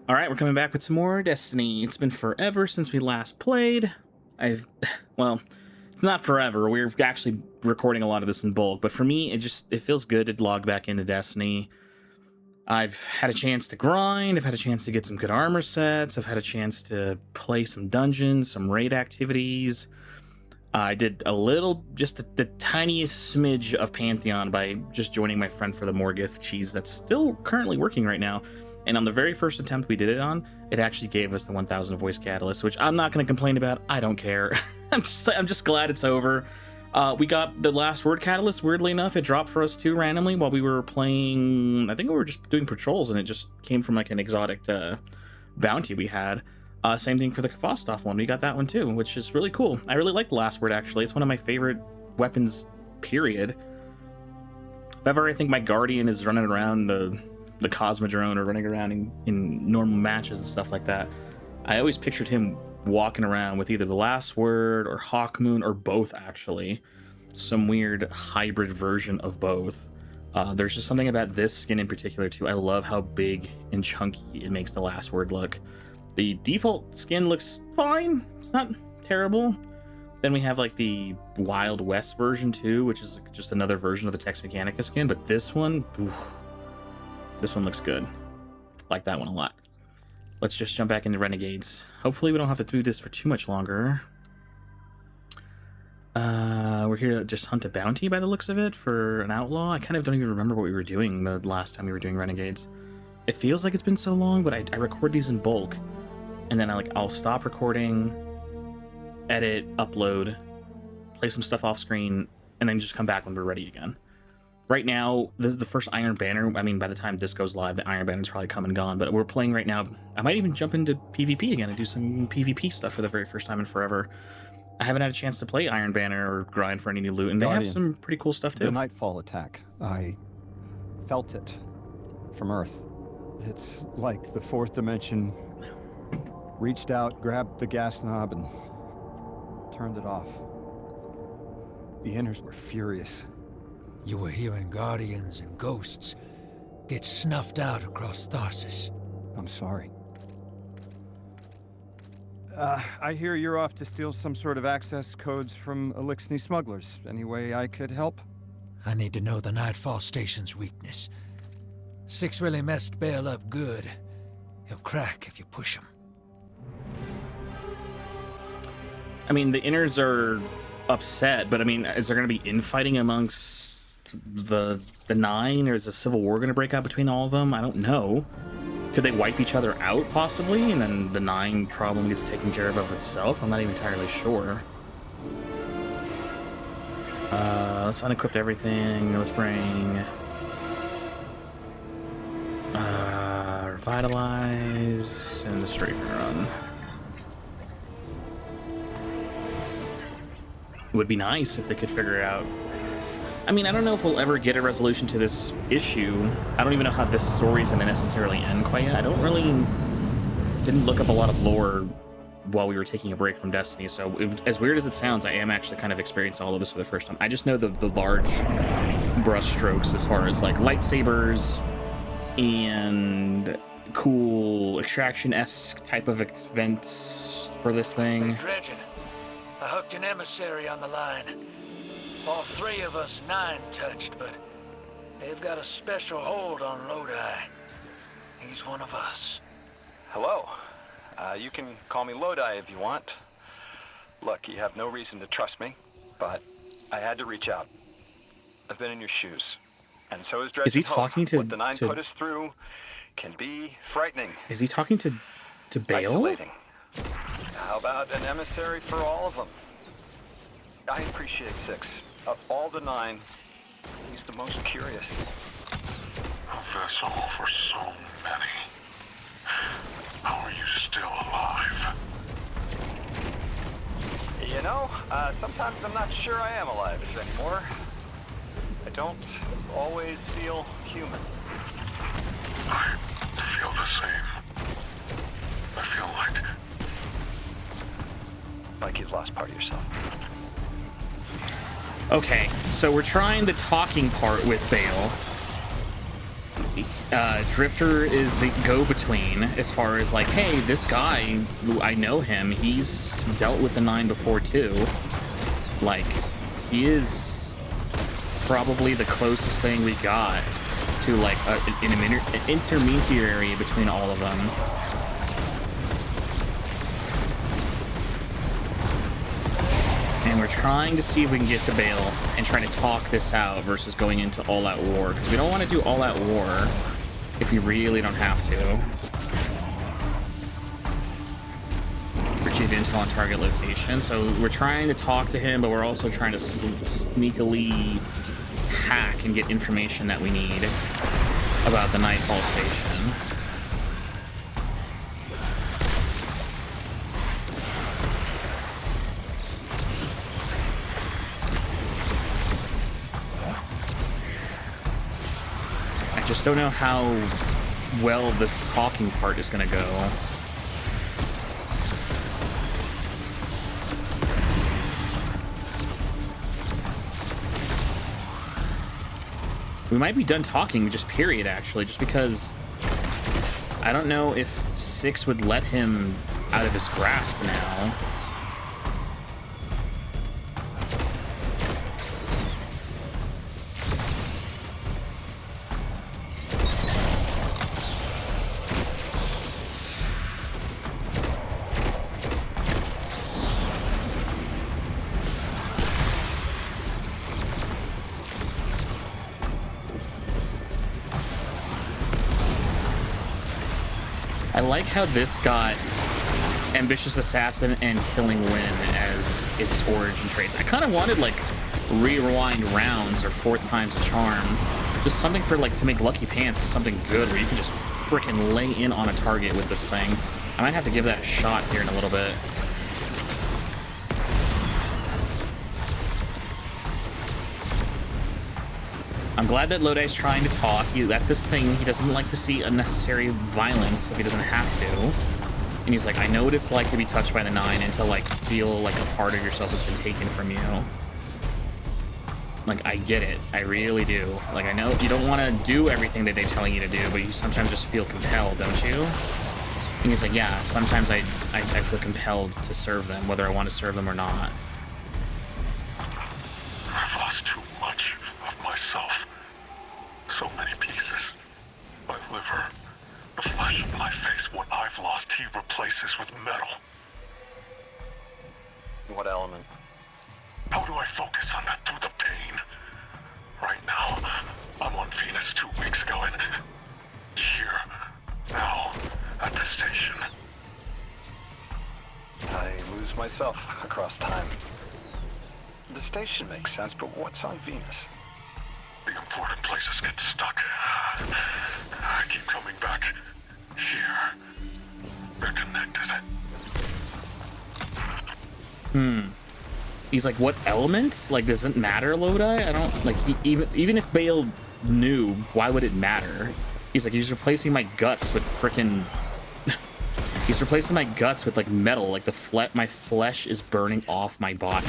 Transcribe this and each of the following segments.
All right, we're coming back with some more Destiny. It's been forever since we last played. Well, it's not forever. We're actually recording a lot of this in bulk, but for me, it feels good to log back into Destiny. I've had a chance to grind. I've had a chance to get some good armor sets. I've had a chance to play some dungeons, some raid activities. I did the tiniest smidge of Pantheon by just joining my friend for the Morgith cheese that's still currently working right now. And on the very first attempt we did it on, it actually gave us the 1000 voice catalyst, which I'm not going to complain about. I don't care. I'm just glad it's over. We got the last word catalyst. Weirdly enough, it dropped for us too randomly while we were playing. I think we were just doing patrols, and it just came from like an exotic bounty we had. Same thing for the Kfostov one. We got that one too, which is really cool. I really like the last word, actually. It's one of my favorite weapons, period. If ever I think my Guardian is running around the Cosmodrome or running around in normal matches and stuff like that, I always pictured him walking around with either the last word or Hawkmoon or both, actually. Some weird hybrid version of both. There's just something about this skin in particular, too. I love how big and chunky it makes the last word look. The default skin looks fine. It's not terrible. Then we have like the Wild West version, too, which is like just another version of the Tex Mechanica skin. But this one, oof, this one looks good. Like that one a lot. Let's just jump back into Renegades. Hopefully we don't have to do this for too much longer. We're here to just hunt a bounty by the looks of it for an outlaw. I kind of don't even remember what we were doing the last time we were doing Renegades. It feels like it's been so long, but I record these in bulk. And then I'll stop recording, edit, upload, play some stuff off screen, and then just come back when we're ready again. Right now, this is the first Iron Banner. I mean, by the time this goes live, the Iron Banner's probably come and gone, but we're playing right now. I might even jump into PvP again and do some PvP stuff for the very first time in forever. I haven't had a chance to play Iron Banner or grind for any new loot, and Guardian, they have some pretty cool stuff too. The Nightfall attack, I felt it from Earth. It's like the fourth dimension reached out, grabbed the gas knob, and turned it off. The Inners were furious. You were hearing guardians and ghosts get snuffed out across Tharsis. I'm sorry. I hear you're off to steal some sort of access codes from Elixni smugglers. Any way I could help? I need to know the Nightfall Station's weakness. Six really messed Bale up good. He'll crack if you push him. I mean, the Inners are upset, but I mean, is there going to be infighting amongst the Nine, or is a civil war going to break out between all of them? I don't know. Could they wipe each other out, possibly, and then the Nine problem gets taken care of itself? I'm not even entirely sure. Let's unequip everything. Let's bring Revitalize and the Strafing Run. It would be nice if they could figure out. I mean, I don't know if we'll ever get a resolution to this issue. I don't even know how this story's gonna necessarily end quite yet. Didn't look up a lot of lore while we were taking a break from Destiny, so as weird as it sounds, I am actually kind of experiencing all of this for the first time. I just know the large brush strokes as far as like lightsabers and cool extraction-esque type of events for this thing. Dredging. I hooked an emissary on the line. All three of us Nine touched, but they've got a special hold on Lodi. He's one of us. Hello. You can call me Lodi if you want. Look, you have no reason to trust me, but I had to reach out. I've been in your shoes, and so is Dredge. Is he talking to what the Nine put us through can be frightening. Is he talking to Bale? Isolating. How about an emissary for all of them? I appreciate Six. Of all the Nine, he's the most curious. A vessel for so many. How are you still alive? You know, sometimes I'm not sure I am alive anymore. I don't always feel human. I feel the same. I feel like you've lost part of yourself. Okay, so we're trying the talking part with Bale. Drifter is the go-between as far as like, hey, this guy, I know him. He's dealt with the 9 before too. Like, he is probably the closest thing we got to like an intermediary between all of them. And we're trying to see if we can get to Bale and try to talk this out versus going into all-out war, because we don't want to do all-out war if we really don't have to. Retrieve intel on target location. So we're trying to talk to him, but we're also trying to sneakily hack and get information that we need about the Nightfall Station. I just don't know how well this talking part is going to go. We might be done talking, just period, actually, just because I don't know if 6 would let him out of his grasp now. I like how this got Ambitious Assassin and Killing Win as its origin traits. I kind of wanted like rewind rounds or 4th times charm. Just something for like to make Lucky Pants something good where you can just freaking lay in on a target with this thing. I might have to give that a shot here in a little bit. I'm glad that Lodi's trying to talk. That's his thing. He doesn't like to see unnecessary violence if he doesn't have to. And he's like, I know what it's like to be touched by the 9 and to like feel like a part of yourself has been taken from you. Like, I get it. I really do. Like, I know you don't want to do everything that they're telling you to do, but you sometimes just feel compelled, don't you? And he's like, yeah, sometimes I feel compelled to serve them, whether I want to serve them or not. I've lost too much of myself. So many pieces. My liver, the flesh of my face, what I've lost, he replaces with metal. What element? How do I focus on that through the pain? Right now, I'm on Venus 2 weeks ago and here, now, at the station. I lose myself across time. The station makes sense, but what's on Venus? The important places get stuck. I keep coming back. Here. They're connected. He's like, what element? Like, does it matter, Lodi? I don't, like, even if Bale knew, why would it matter? He's like, he's replacing my guts with frickin'... he's replacing my guts with, like, metal. Like, my flesh is burning off my body.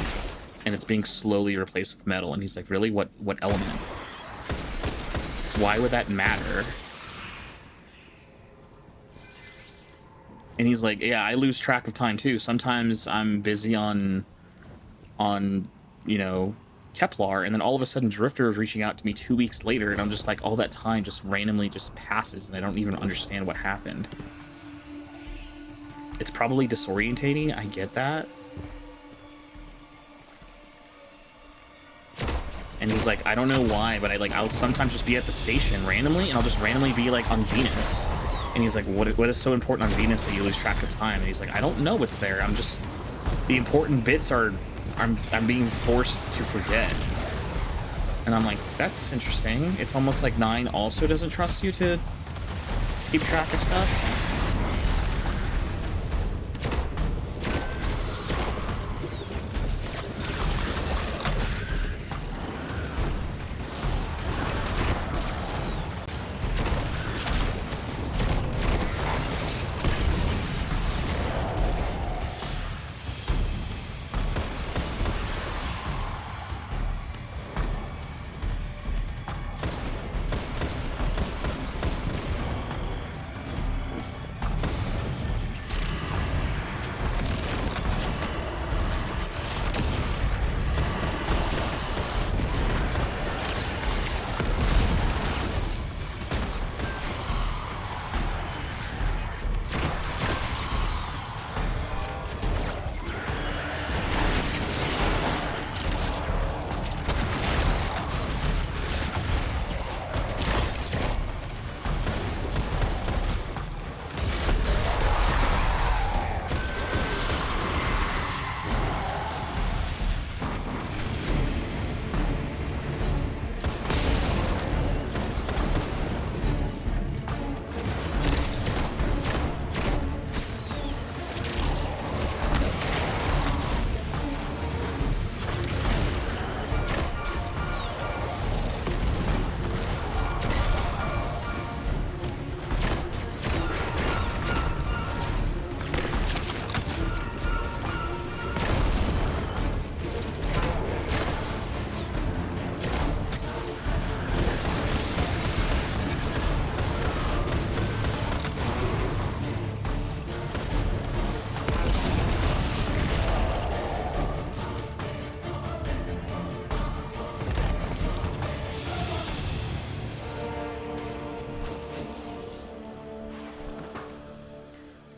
And it's being slowly replaced with metal. And he's like, really? What element? Why would that matter? And he's like, yeah, I lose track of time too. Sometimes I'm busy on you know, Kepler, and then all of a sudden Drifter is reaching out to me 2 weeks later, and I'm just like, all that time just randomly just passes, and I don't even understand what happened. It's probably disorientating, I get that. And he's like, I don't know why, but I'll sometimes just be at the station randomly, and I'll just randomly be like on Venus. And he's like, what is so important on Venus that you lose track of time? And he's like, I don't know what's there. I'm just, the important bits are, I'm being forced to forget. And I'm like, that's interesting. It's almost like 9 also doesn't trust you to keep track of stuff.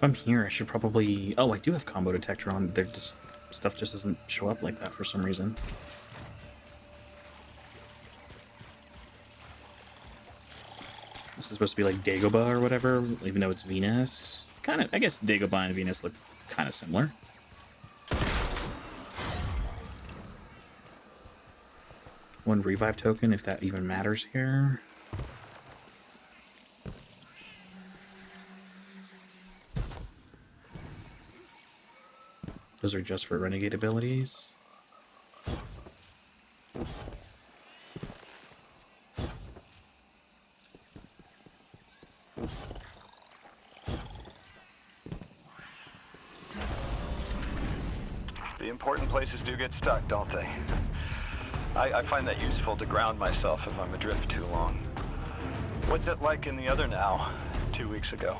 If I'm here, I should probably... Oh, I do have combo detector on. They're just... Stuff just doesn't show up like that for some reason. This is supposed to be like Dagobah or whatever, even though it's Venus. Kind of, I guess Dagobah and Venus look kind of similar. One revive token, if that even matters here. Those are just for renegade abilities. The important places do get stuck, don't they? I find that useful to ground myself if I'm adrift too long. What's it like in the other now, 2 weeks ago?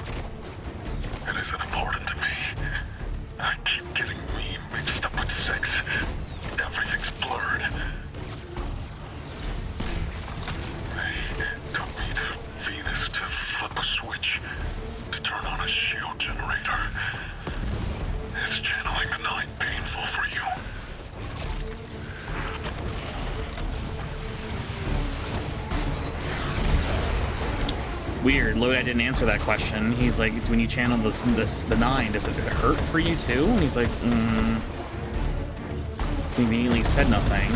It isn't important to me. I keep getting me mixed up with 6. Everything's blurred. They took me to Venus to flip a switch, to turn on a shield generator. Is channeling the night painful for you? Weird, Lodi didn't answer that question. He's like, when you channel the 9, does it hurt for you too? And he's like, He immediately said nothing.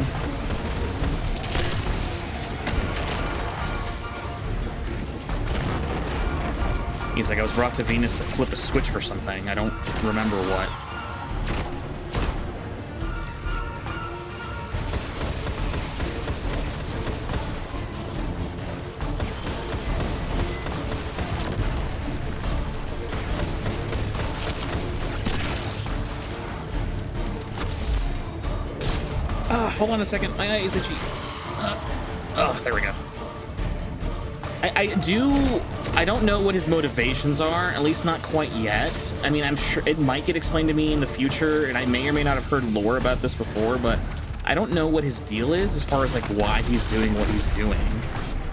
He's like, I was brought to Venus to flip a switch for something. I don't remember what. Hold on a second. My eye is itchy. Oh, there we go. I don't know what his motivations are, at least not quite yet. I mean, I'm sure it might get explained to me in the future, and I may or may not have heard lore about this before, but I don't know what his deal is as far as, like, why he's doing what he's doing.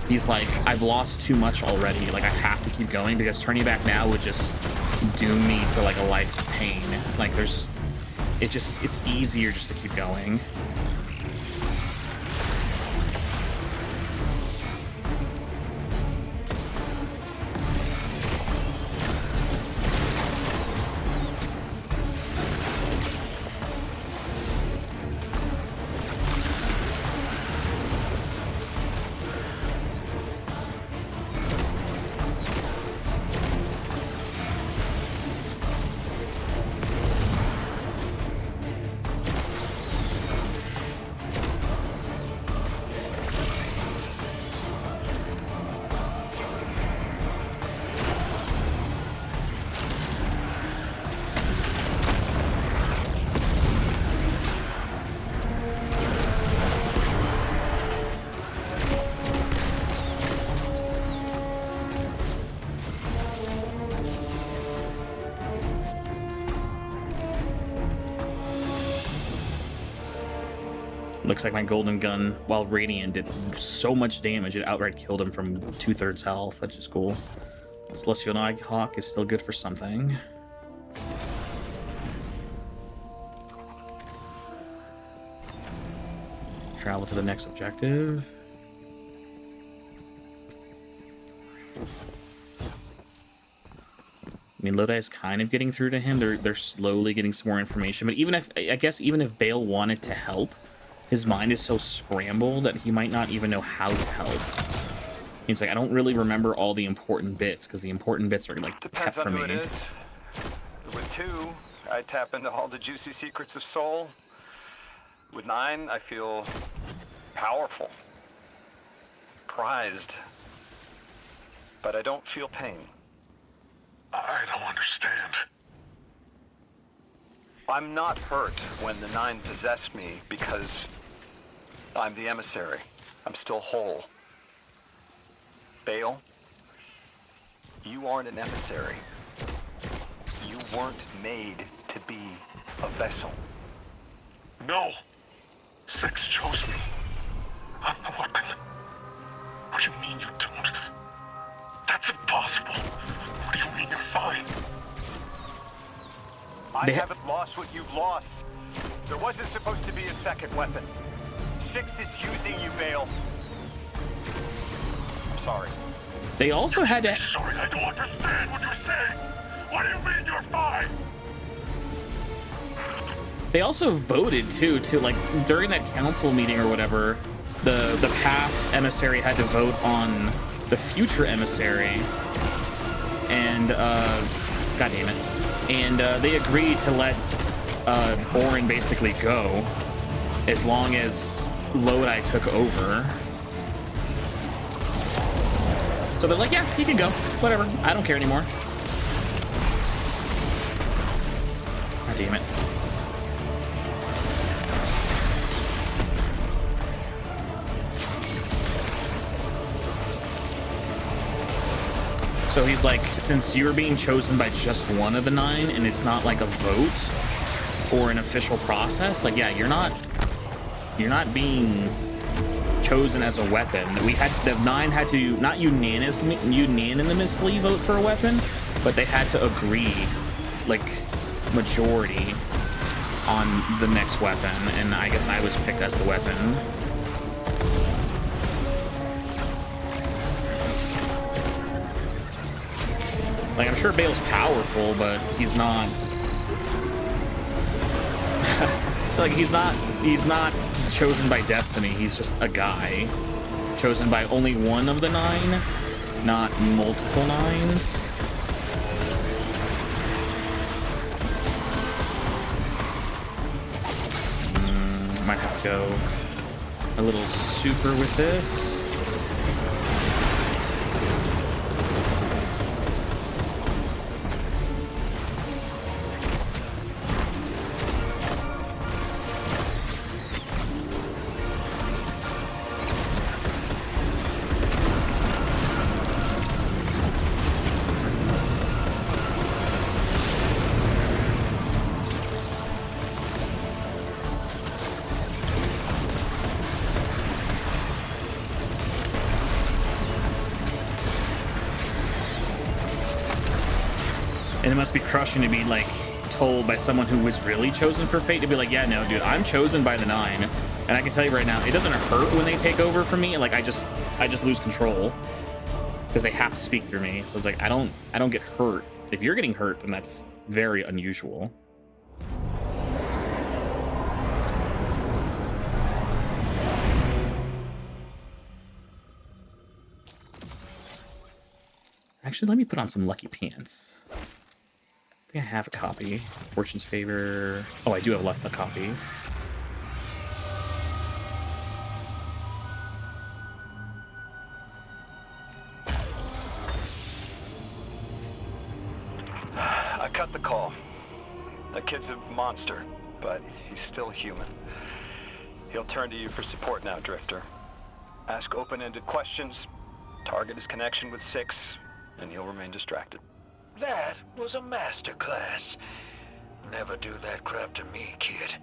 He's like, I've lost too much already. Like, I have to keep going because turning back now would just doom me to, like, a life of pain. Like, it's easier just to keep going. Looks like my golden gun, while radiant, did so much damage it outright killed him from 2/3 health, which is cool. Celestial Nighthawk is still good for something. Travel to the next objective. I mean, Lodi is kind of getting through to him. They're slowly getting some more information. But even if, I guess, even if Bale wanted to help, his mind is so scrambled that he might not even know how to help. He's like, I don't really remember all the important bits because the important bits are like kept from me. Depends on who it is. With 2, I tap into all the juicy secrets of soul. With 9, I feel powerful, prized, but I don't feel pain. I don't understand. I'm not hurt when the 9 possess me because I'm the emissary. I'm still whole. Bale, you aren't an emissary. You weren't made to be a vessel. No. 6 chose me. I'm a weapon. What do you mean you don't? That's impossible. What do you mean you're fine? I haven't lost what you've lost. There wasn't supposed to be a second weapon. 6 is using you, Bale. I'm sorry. They also had to... Sorry, I don't understand what you're saying. What do you mean you're fine? They also voted too to like during that council meeting or whatever, the past emissary had to vote on the future emissary, and god damn it, and they agreed to let Orin basically go as long as Lodi took over. So they're like, yeah, he can go, whatever, I don't care anymore. God damn it. So he's like, since you're being chosen by just one of the 9 and it's not like a vote or an official process, like, yeah, you're not being chosen as a weapon. The 9 had to not unanimously vote for a weapon, but they had to agree, like, majority on the next weapon, and I guess I was picked as the weapon. Like, I'm sure Bale's powerful, but he's not... like, he's not chosen by destiny. He's just a guy. Chosen by only one of the 9, not multiple 9s. Might have to go a little super with this. And it must be crushing to be like told by someone who was really chosen for fate to be like, yeah, no, dude, I'm chosen by the 9, and I can tell you right now, it doesn't hurt when they take over for me. Like, I just lose control because they have to speak through me. So it's like I don't get hurt. If you're getting hurt, then that's very unusual. Actually, let me put on some lucky pants. I think I have a copy. Fortune's Favor. Oh, I do have a copy. I cut the call. That kid's a monster, but he's still human. He'll turn to you for support now, Drifter. Ask open-ended questions, target his connection with 6, and he'll remain distracted. That was a masterclass. Never do that crap to me, kid.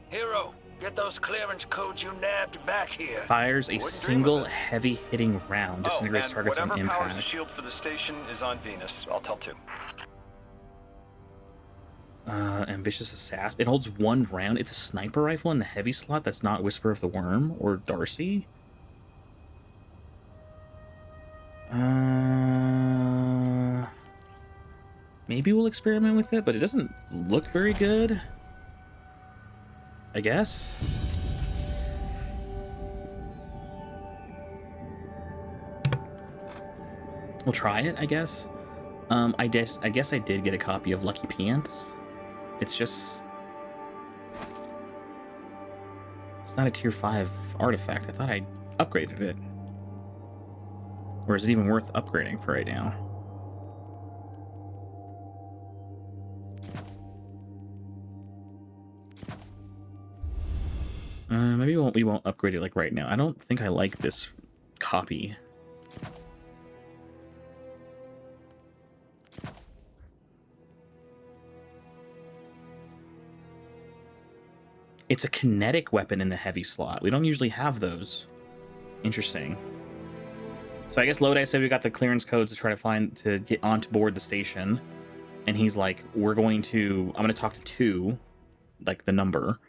Hero, get those clearance codes you nabbed back here. Fires a single heavy-hitting round. Disintegrates targets on whatever powers impact. the shield for the station is on Venus. I'll tell 2. Ambitious Assassin. It holds 1 round. It's a sniper rifle in the heavy slot that's not Whisper of the Worm or Darcy. Maybe we'll experiment with it, but it doesn't look very good, I guess. We'll try it, I guess. I guess I did get a copy of Lucky Pants. It's just... it's not a tier 5 artifact. I thought I upgraded it. Or is it even worth upgrading for right now? Maybe we won't upgrade it like right now. I don't think I like this copy. It's a kinetic weapon in the heavy slot. We don't usually have those. Interesting. So I guess Lodi said we got the clearance codes to try to get onto board the station. and he's like, I'm going to talk to 2, like the number,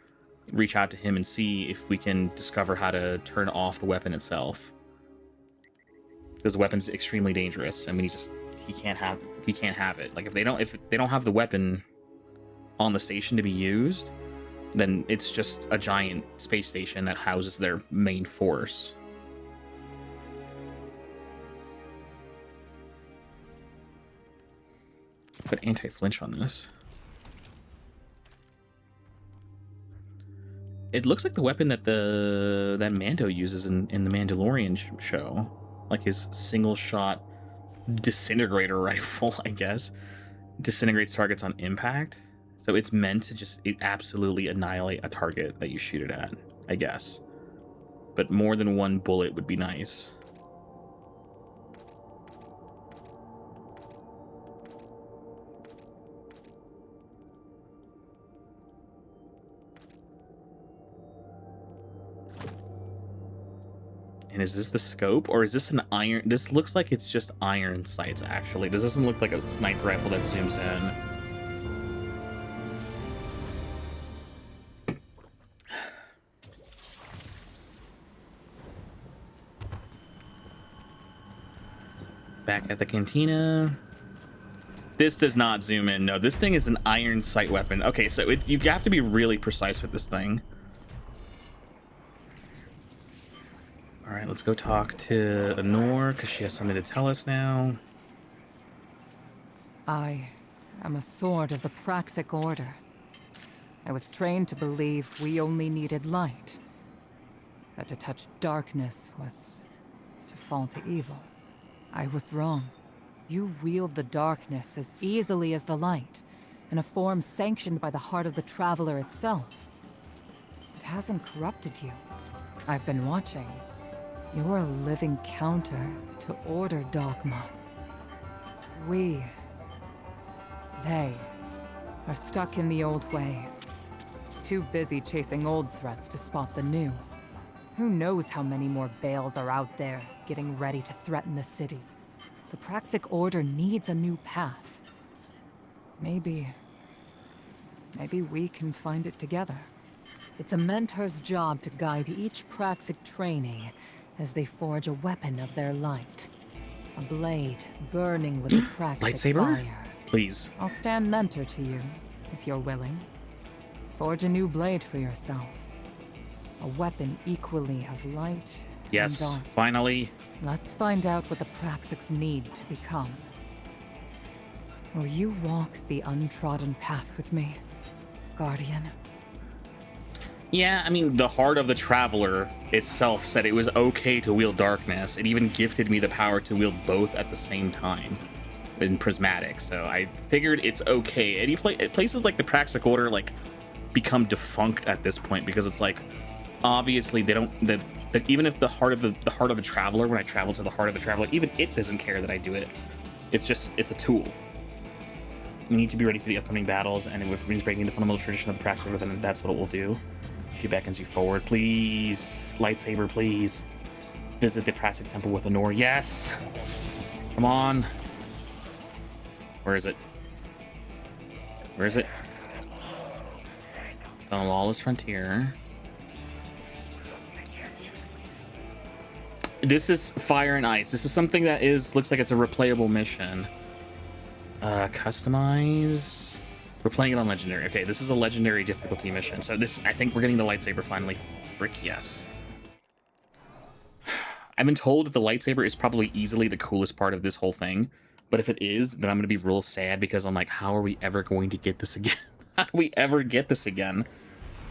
reach out to him and see if we can discover how to turn off the weapon itself. Because the weapon's extremely dangerous. I mean, he can't have it. Like if they don't have the weapon on the station to be used, then it's just a giant space station that houses their main force. Put anti-flinch on this. It looks like the weapon that that Mando uses in the Mandalorian show, like his single shot disintegrator rifle, I guess. Disintegrates targets on impact. So it's meant to it absolutely annihilate a target that you shoot it at, I guess. But more than one bullet would be nice. And is this the scope, or is this an iron? This looks like it's just iron sights, actually. This doesn't look like a sniper rifle that zooms in. Back at the cantina. This does not zoom in. No, this thing is an iron sight weapon. Okay, so you have to be really precise with this thing. All right, let's go talk to Honor, because she has something to tell us now. I am a sword of the Praxic order. I was trained to believe we only needed light. That to touch darkness was to fall to evil. I was wrong. You wield the darkness as easily as the light, in a form sanctioned by the heart of the Traveler itself. It hasn't corrupted you. I've been watching. You're a living counter to Order dogma. They are stuck in the old ways. Too busy chasing old threats to spot the new. Who knows how many more Bales are out there, getting ready to threaten the city. The Praxic Order needs a new path. Maybe we can find it together. It's a mentor's job to guide each Praxic trainee as they forge a weapon of their light. A blade burning with the Praxic Lightsaber? fire. Please. I'll stand mentor to you, if you're willing. Forge a new blade for yourself. A weapon equally of light Yes, and dark. finally. Let's find out what the Praxics need to become. Will you walk the untrodden path with me, Guardian? Yeah, I mean, the Heart of the Traveler itself said it was okay to wield darkness. It even gifted me the power to wield both at the same time in Prismatic, so I figured it's okay. Any places like the Praxic Order like become defunct at this point, because it's like obviously they don't even if the heart of the Traveler, when I travel to the Heart of the Traveler, even it doesn't care that I do it. It's a tool. You need to be ready for the upcoming battles, and if it means breaking the fundamental tradition of the Praxic Order, then that's what it will do. She beckons you forward. Please, lightsaber, please. Visit the Praxic Temple with Honor. Yes! Come on. Where is it? Where is it? It's on a lawless frontier. This is Fire and Ice. This is something that looks like it's a replayable mission. Customize. We're playing it on Legendary. Okay, this is a Legendary difficulty mission. So I think we're getting the lightsaber finally. Frick, yes. I've been told that the lightsaber is probably easily the coolest part of this whole thing. But if it is, then I'm going to be real sad, because I'm like, how are we ever going to get this again? How do we ever get this again?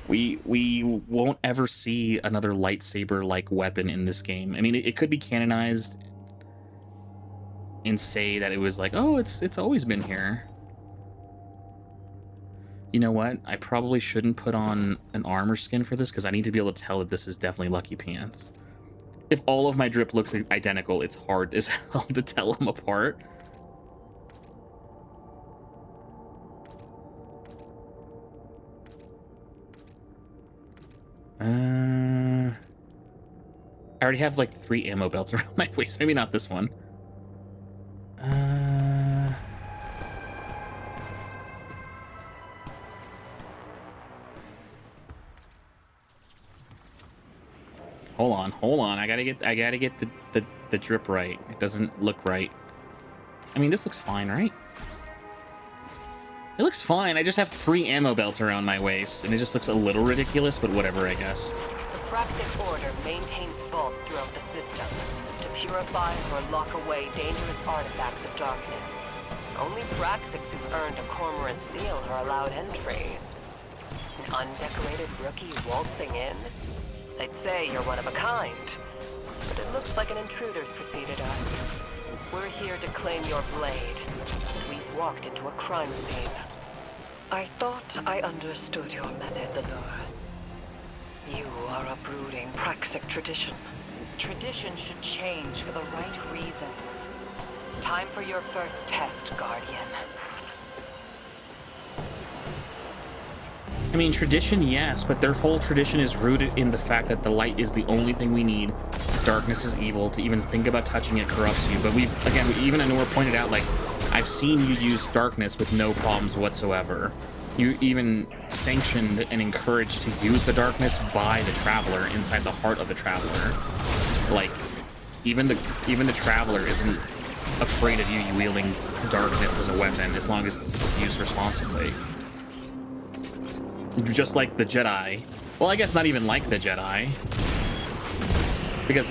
We won't ever see another lightsaber-like weapon in this game. I mean, it could be canonized and say that it was like, oh, it's always been here. You know what? I probably shouldn't put on an armor skin for this, because I need to be able to tell that this is definitely Lucky Pants. If all of my drip looks identical, it's hard as hell to tell them apart. I already have like 3 ammo belts around my waist. Maybe not this one. Hold on. I gotta get the drip right. It doesn't look right. I mean, this looks fine, right? It looks fine. I just have 3 ammo belts around my waist, and it just looks a little ridiculous, but whatever, I guess. The Praxic Order maintains vaults throughout the system to purify or lock away dangerous artifacts of darkness. Only Praxics who've earned a Cormorant seal are allowed entry. An undecorated rookie waltzing in? They'd say you're one of a kind, but it looks like an intruder's preceded us. We're here to claim your blade. We've walked into a crime scene. I thought I understood your methods, Allure. You are uprooting Praxic tradition. Tradition should change for the right reasons. Time for your first test, Guardian. I mean, tradition, yes, but their whole tradition is rooted in the fact that the light is the only thing we need. Darkness is evil. To even think about touching it corrupts you. But even Anur pointed out, like, I've seen you use darkness with no problems whatsoever. You even sanctioned and encouraged to use the darkness by the Traveler inside the heart of the Traveler. Like, even the Traveler isn't afraid of you wielding darkness as a weapon as long as it's used responsibly. Just like the Jedi. Well, I guess not even like the Jedi. Because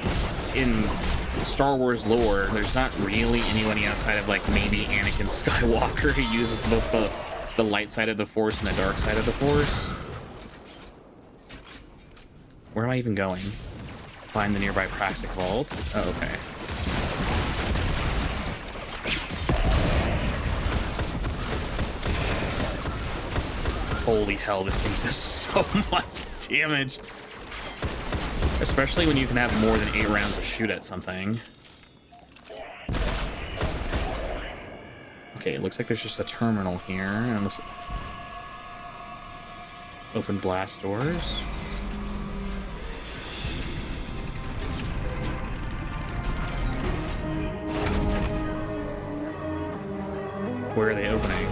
in Star Wars lore, there's not really anybody outside of, like, maybe Anakin Skywalker who uses both the light side of the Force and the dark side of the Force. Where am I even going? Find the nearby Praxic vault. Oh, okay. Holy hell, this thing does so much damage. Especially when you can have more than 8 rounds to shoot at something. Okay, it looks like there's just a terminal here. And let's open blast doors. Where are they opening?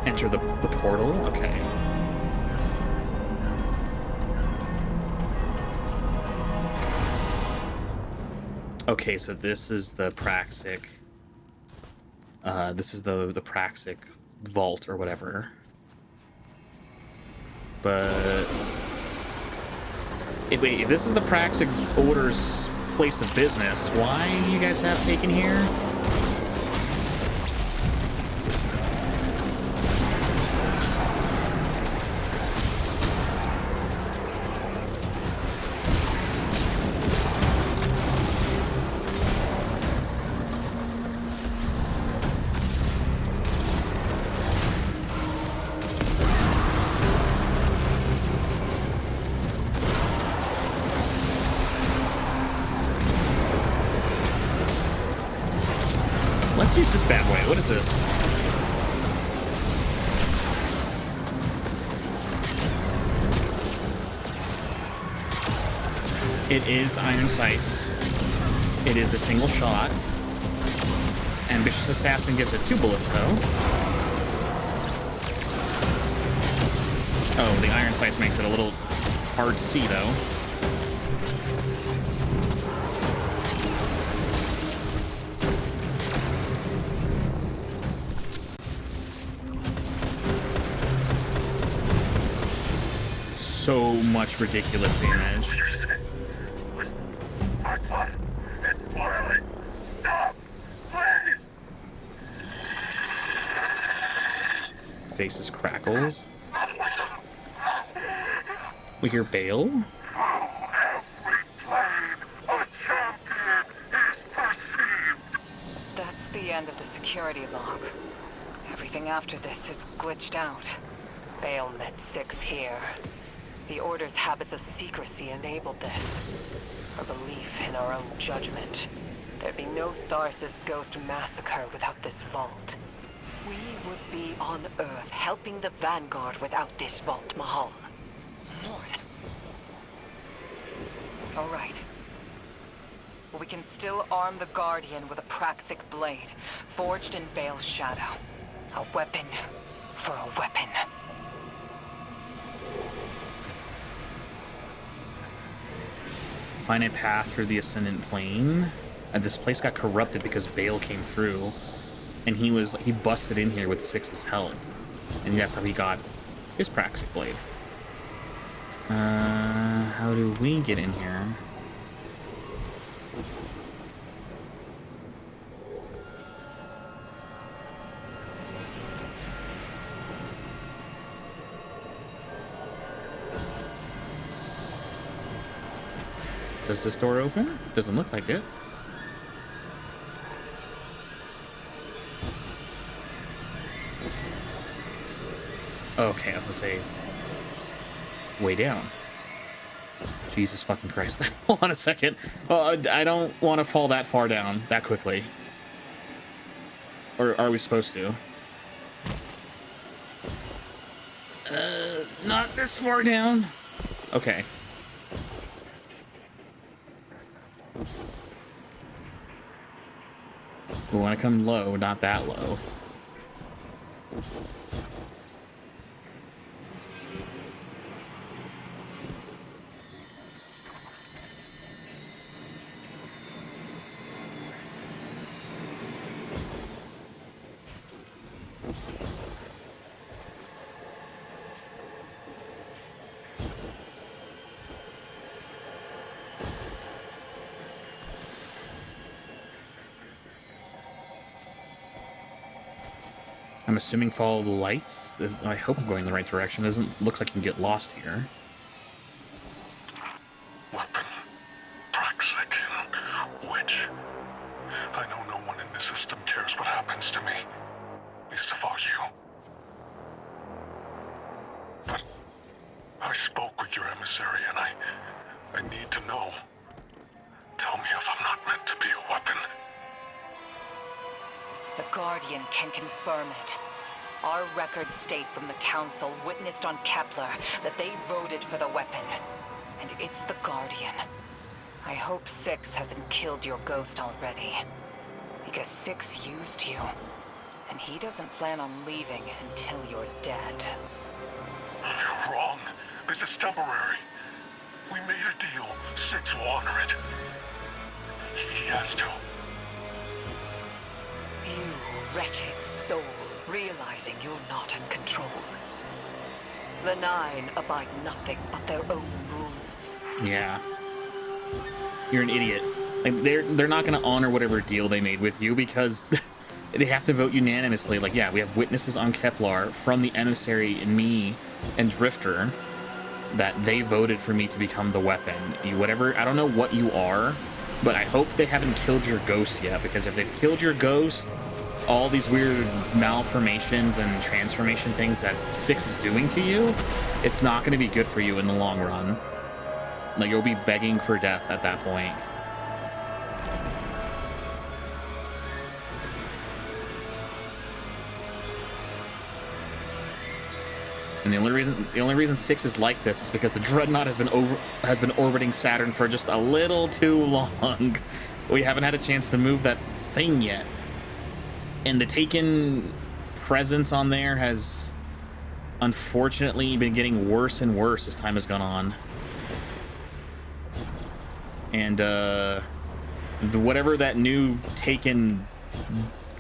Enter the portal? Okay. Okay, so this is the Praxic. This is the Praxic vault or whatever. But wait, if this is the Praxic Order's place of business, why do you guys have taken here? Let's use this bad boy. What is this? It is iron sights. It is a single shot. Ambitious Assassin gives it 2 bullets, though. Oh, the iron sights makes it a little hard to see, though. So much ridiculous damage. My blood, it's boiling. Stop, please. Stasis crackles. We hear Bale. Every plane a champion is perceived. That's the end of the security log. Everything after this is glitched out. Bale met 6 here. The Order's habits of secrecy enabled this. Our belief in our own judgment. There'd be no Tharsis Ghost massacre without this vault. We would be on Earth helping the Vanguard without this vault, Mahal. Lord. All right. We can still arm the Guardian with a Praxic blade, forged in Bale's shadow. A weapon for a weapon. finite path through the Ascendant Plane. And this place got corrupted because Bale came through. And he busted in here with 6's help. And that's how he got his Praxic blade. How do we get in here? Does this door open? Doesn't look like it. Okay, I was gonna say way down. Jesus fucking Christ. Hold on a second. I don't want to fall that far down that quickly. Or are we supposed to? Not this far down. Okay. We want to come low, not that low. I'm assuming follow the lights. I hope I'm going in the right direction. It doesn't look like I can get lost here. Weapon. Praxic. Which? I know no one in the system cares what happens to me. Least of all you. But I spoke with your emissary and I need to know. Tell me if I'm not meant to be a weapon. The Guardian can confirm it. Our records state from the Council witnessed on Kepler that they voted for the weapon. And it's the Guardian. I hope 6 hasn't killed your ghost already. Because 6 used you. And he doesn't plan on leaving until you're dead. You're wrong. This is temporary. We made a deal. 6 will honor it. He has to. You wretched soul, realizing you're not in control. The 9 abide nothing but their own rules. Yeah. You're an idiot. Like they're not gonna honor whatever deal they made with you because they have to vote unanimously. Like, yeah, we have witnesses on Kepler from the emissary and me and Drifter that they voted for me to become the weapon. You whatever, I don't know what you are, but I hope they haven't killed your ghost yet, because if they've killed your ghost, all these weird malformations and transformation things that 6 is doing to you, it's not going to be good for you in the long run. Like, you'll be begging for death at that point. And the only reason 6 is like this is because the Dreadnought has been orbiting Saturn for just a little too long. We haven't had a chance to move that thing yet. And the Taken presence on there has unfortunately been getting worse and worse as time has gone on. And whatever that new Taken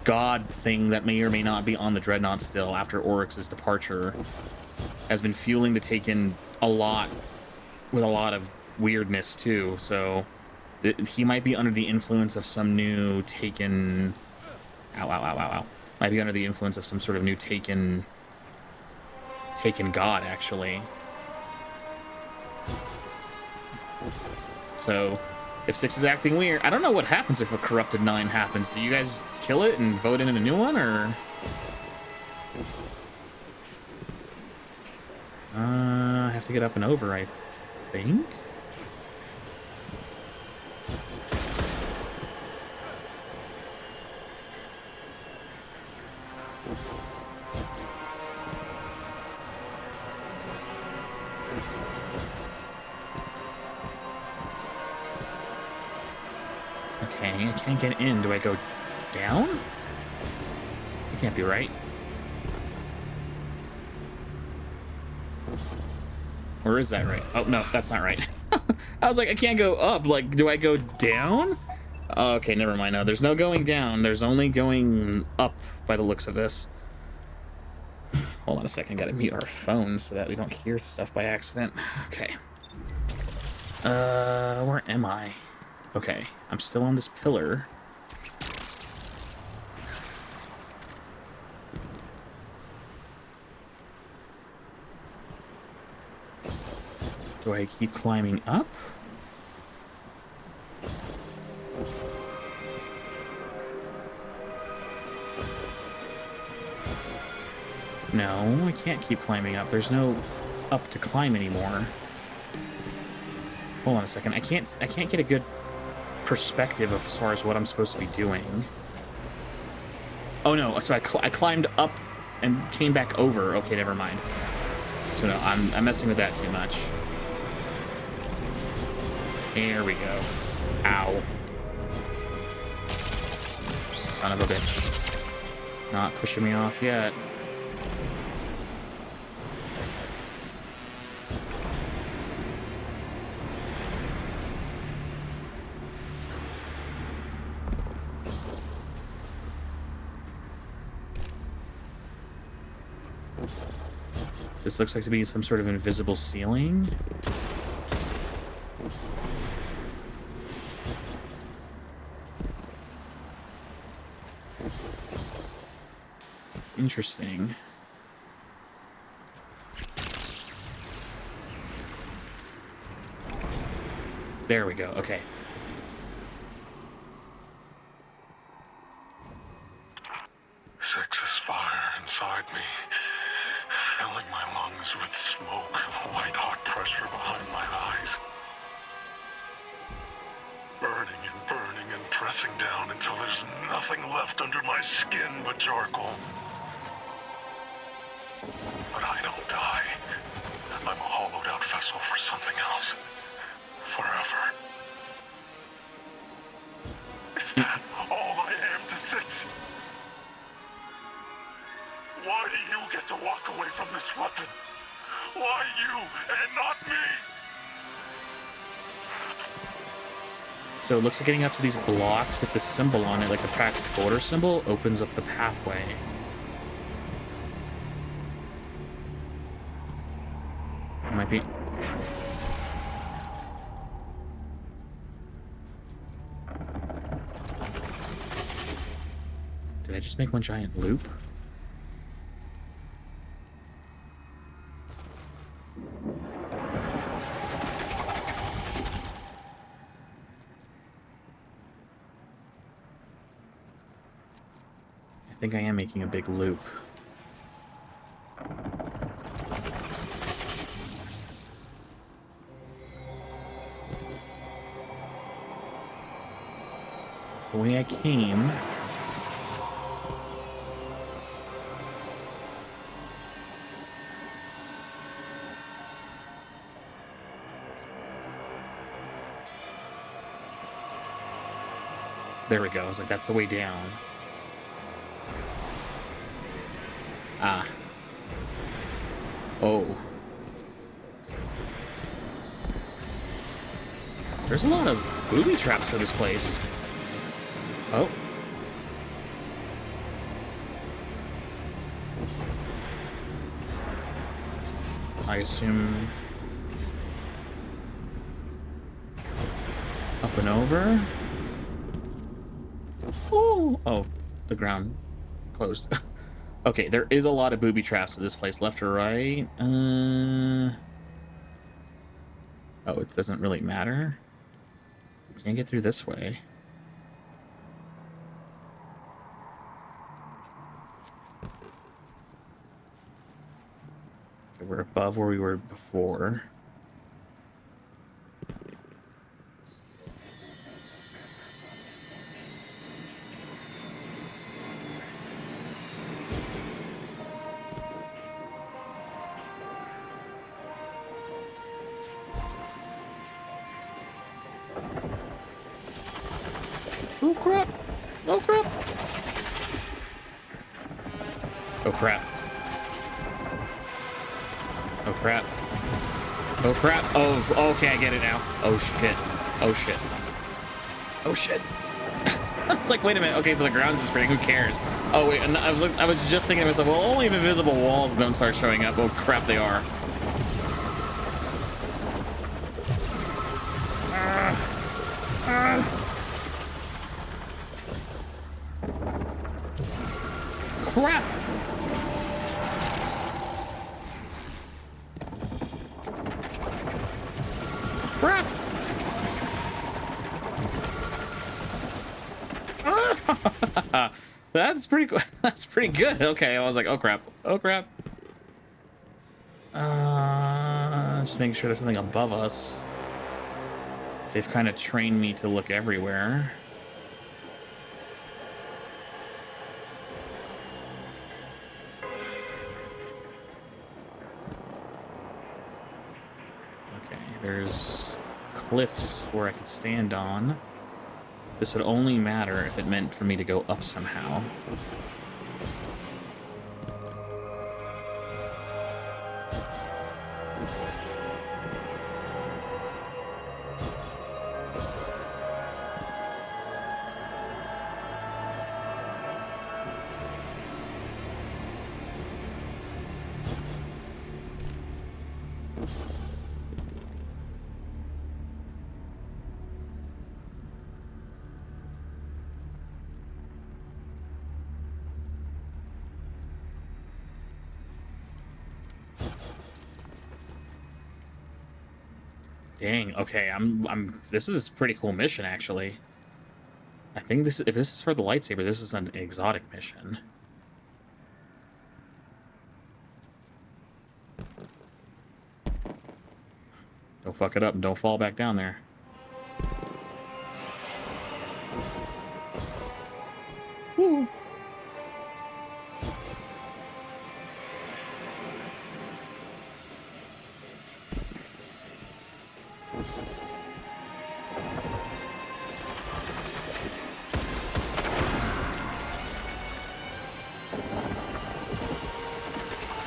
god thing that may or may not be on the Dreadnought still after Oryx's departure has been fueling the Taken a lot, with a lot of weirdness too. So he might be under the influence of some new Taken. Ow. Might be under the influence of some sort of new Taken god, actually. So if 6 is acting weird, I don't know what happens if a corrupted 9 happens. Do you guys kill it and vote in a new one, or? I have to get up and over, I think. Okay, I can't get in. Do I go down? It can't be right. Or is that right? Oh, no, that's not right. I was like, I can't go up. Like, do I go down? Okay, never mind. No, there's no going down. There's only going up by the looks of this. Hold on a second. Gotta mute our phones so that we don't hear stuff by accident. Okay. Where am I? Okay, I'm still on this pillar. Do I keep climbing up? No, I can't keep climbing up. There's no up to climb anymore. Hold on a second. I can't get a good perspective as far as what I'm supposed to be doing. Oh no, so I climbed up and came back over. Okay, never mind. So no, I'm messing with that too much. Here we go. Ow. Son of a bitch. Not pushing me off yet. This looks like to be some sort of invisible ceiling. Interesting. There we go. Okay. Sex's fire inside me, filling my lungs with smoke, white-hot pressure behind my eyes. Burning and pressing down until there's nothing left under my skin but charcoal. But I don't die. I'm a hollowed-out vessel for something else. Forever. Is that all I am to Six? Why do you get to walk away from this weapon? Why you and not me? So it looks like getting up to these blocks with the symbol on it, like the Praxic border symbol, opens up the pathway. It might be... Did I just make one giant loop? I think I am making a big loop. It's the way I came. There we go. I was like, that's the way down. Ah. Oh. There's a lot of booby traps for this place. Oh. I assume... Up and over? Oh! Oh, the ground closed. Okay, there is a lot of booby traps to this place, left or right. Oh, it doesn't really matter. Can't get through this way. Okay, we're above where we were before. Oh crap! Oh crap! Oh crap! Oh crap! Oh crap. Oh, okay, I get it now. Oh shit. Oh shit. Oh shit. It's like, wait a minute. Okay, so the ground's just spinning. Who cares? Oh wait, and I was just thinking to myself, well, only if invisible walls don't start showing up. Oh crap, they are. Crap. Crap. That's pretty cool. That's pretty good. Okay, I was like, oh crap. Oh crap. Just making sure there's something above us. They've kind of trained me to look everywhere. Okay, there's cliffs where I could stand on. This would only matter if it meant for me to go up somehow. Dang, okay, this is a pretty cool mission, actually. I think if this is for the lightsaber, this is an exotic mission. Don't fuck it up and don't fall back down there. Woo.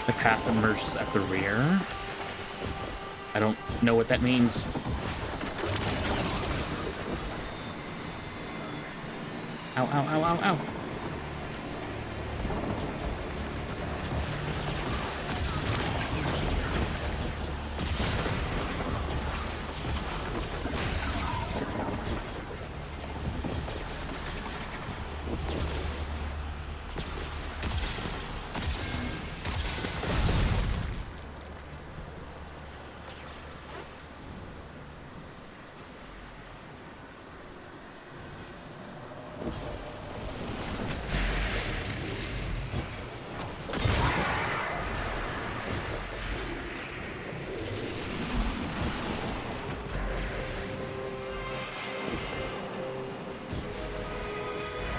The path emerges at the rear. I don't know what that means. Ow, ow, ow, ow, ow.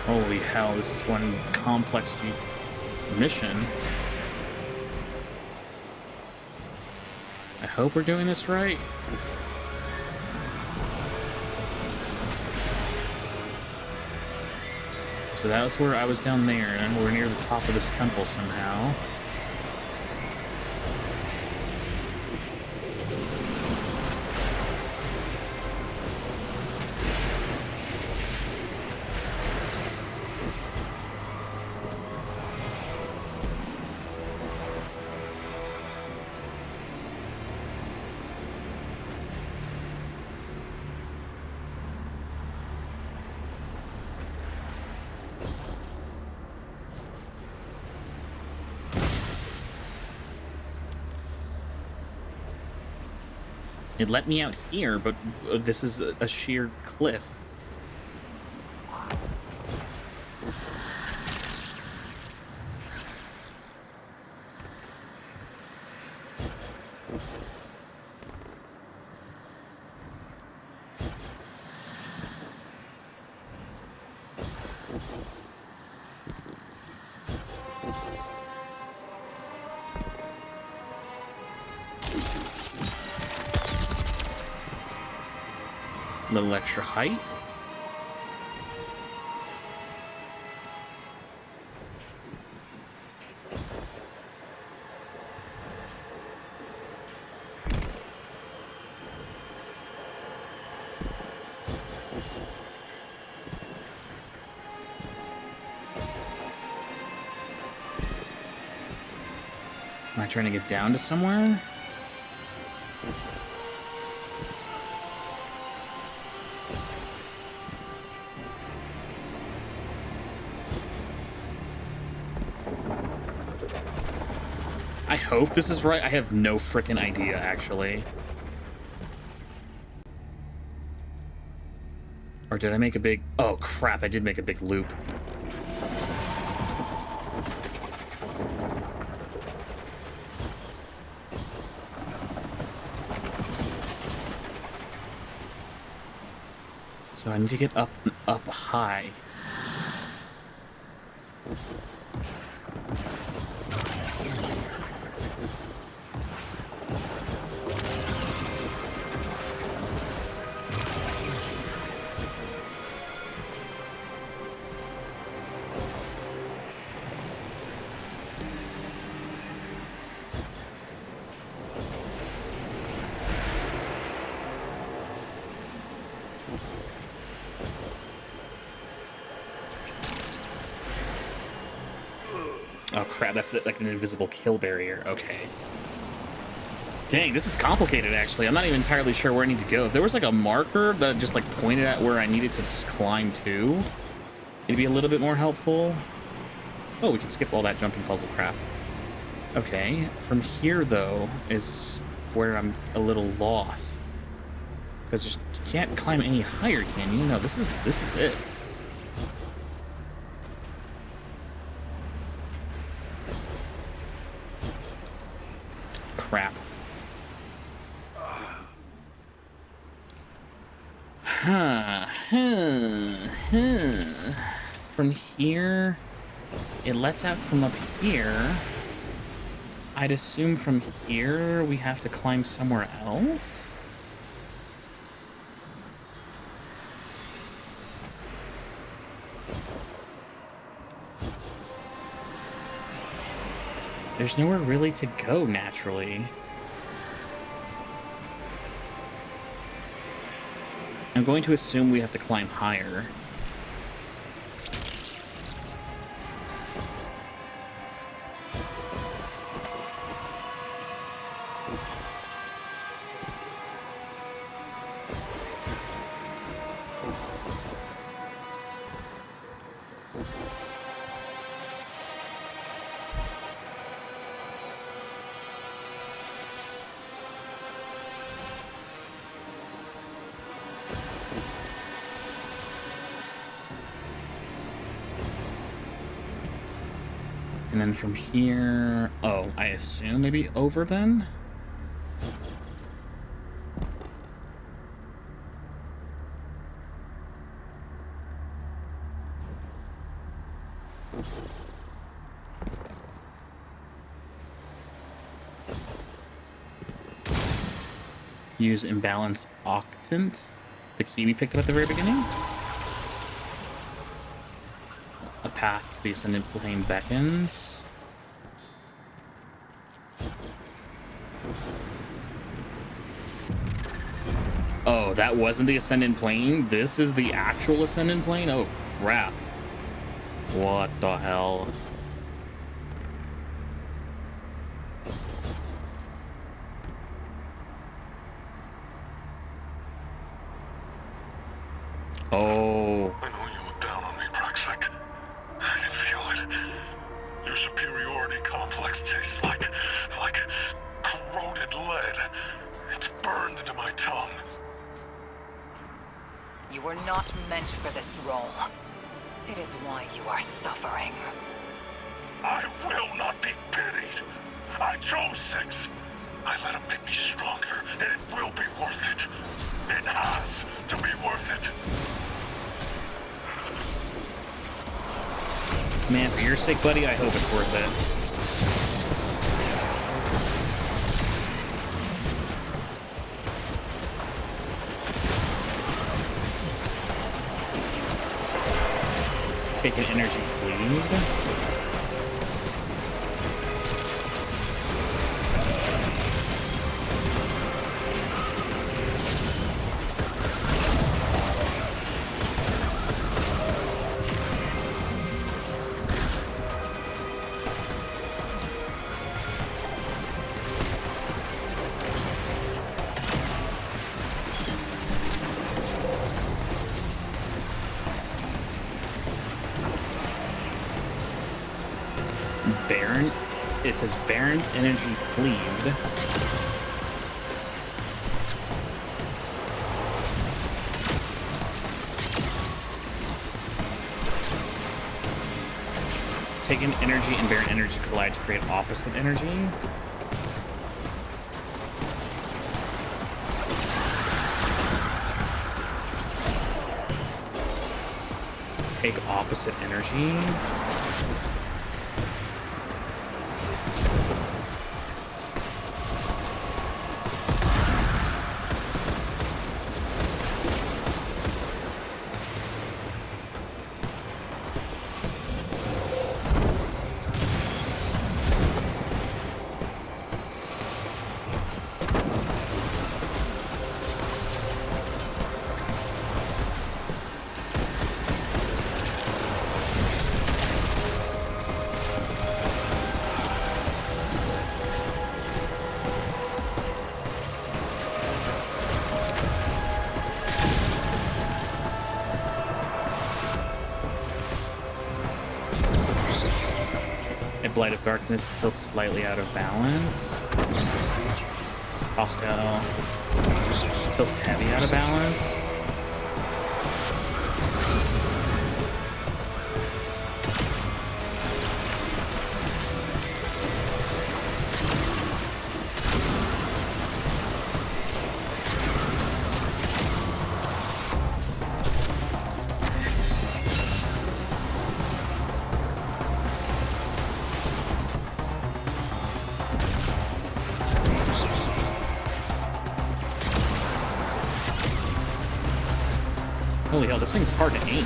Holy hell, this is one complex mission. I hope we're doing this right. So that was where I was down there, and we're near the top of this temple somehow. It let me out here, but this is a sheer cliff. A little extra height. Am I trying to get down to somewhere? I hope this is right. I have no frickin' idea, actually. Or did I make a big... Oh, crap, I did make a big loop. So I need to get up high. Oh crap, that's it, like an invisible kill barrier. Okay. Dang, this is complicated actually. I'm not even entirely sure where I need to go. If there was like a marker that just like pointed at where I needed to just climb to, it'd be a little bit more helpful. Oh, we can skip all that jumping puzzle crap. Okay, from here though is where I'm a little lost. Because you can't climb any higher, can you? No, this is it. Crap. From here, it lets out from up here. I'd assume from here we have to climb somewhere else. There's nowhere really to go naturally. I'm going to assume we have to climb higher. And then from here... Oh, I assume maybe over then? Use imbalance octant, the key we picked up at the very beginning. A path to the ascendant plane beckons. Oh, that wasn't the ascendant plane? This is the actual ascendant plane? Oh, crap. What the hell? Oh. I know you looked down on me, Praxic. I can feel it. Your superiority complex tastes like corroded lead. It's burned into my tongue. You were not meant for this role. It is why you are suffering. I will not be pitied. I chose 6. I let him make me stronger, and it will be worth it. It has to be worth it. Man, for your sake, buddy, I hope it's worth it. Take an energy bleed. it says Barrent Energy Cleaved. Taken energy and Barrent Energy collide to create opposite energy. Take opposite energy. Blight of Darkness tilts slightly out of balance. Hostile tilts heavy out of balance. Holy hell, this thing's hard to aim.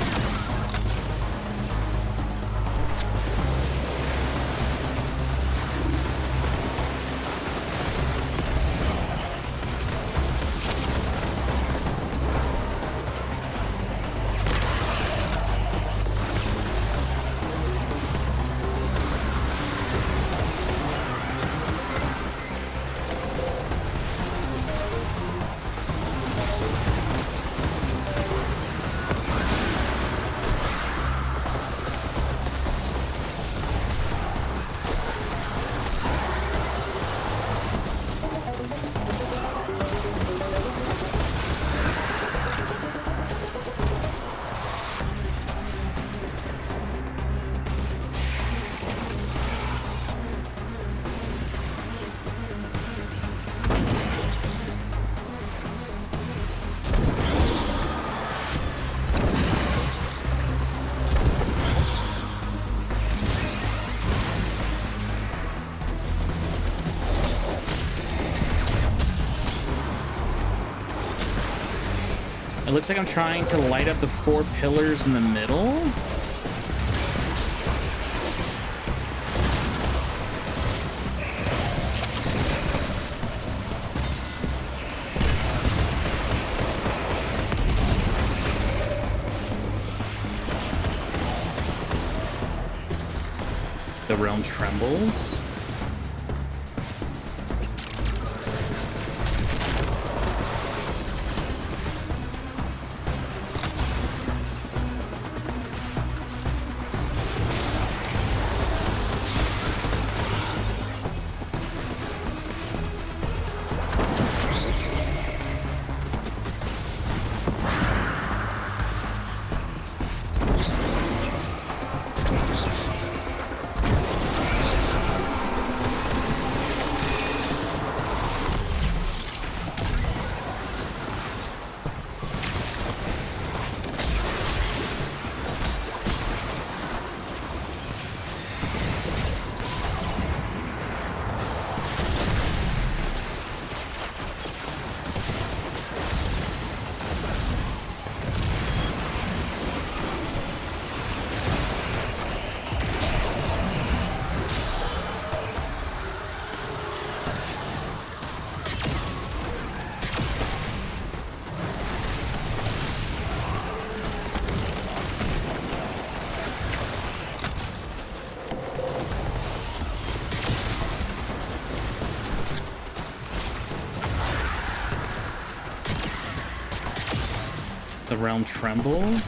It looks like I'm trying to light up the 4 pillars in the middle. The realm trembles. The realm trembles.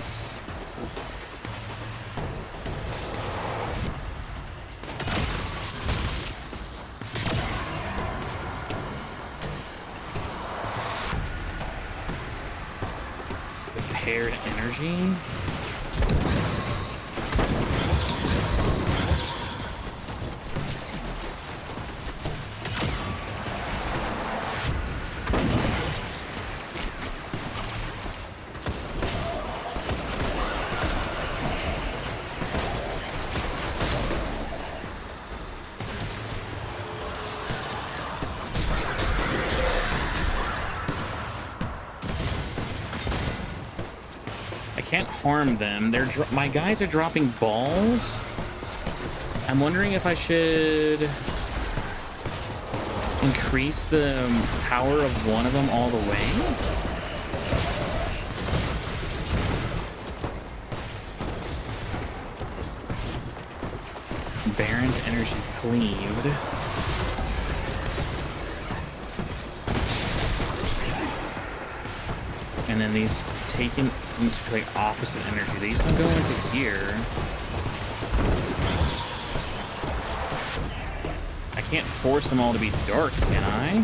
shared energy. Can't harm them. My guys are dropping balls. I'm wondering if I should increase the power of one of them all the way. Barren energy cleaved. And then these taken into like opposite energy. These don't go into here. I can't force them all to be dark, can I?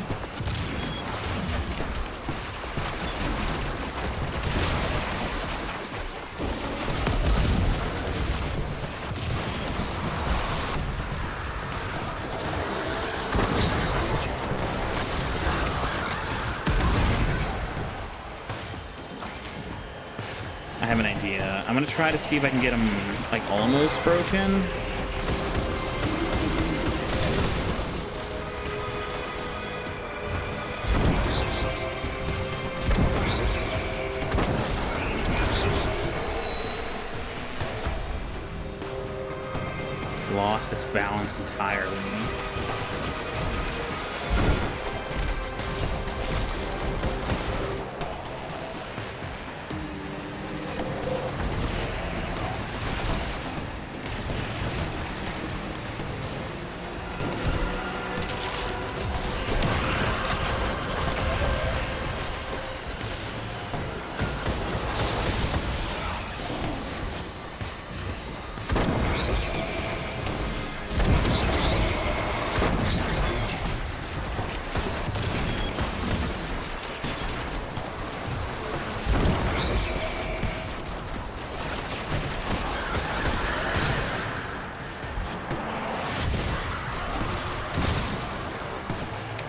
I have an idea. I'm gonna try to see if I can get them like almost broken. Lost its balance entirely.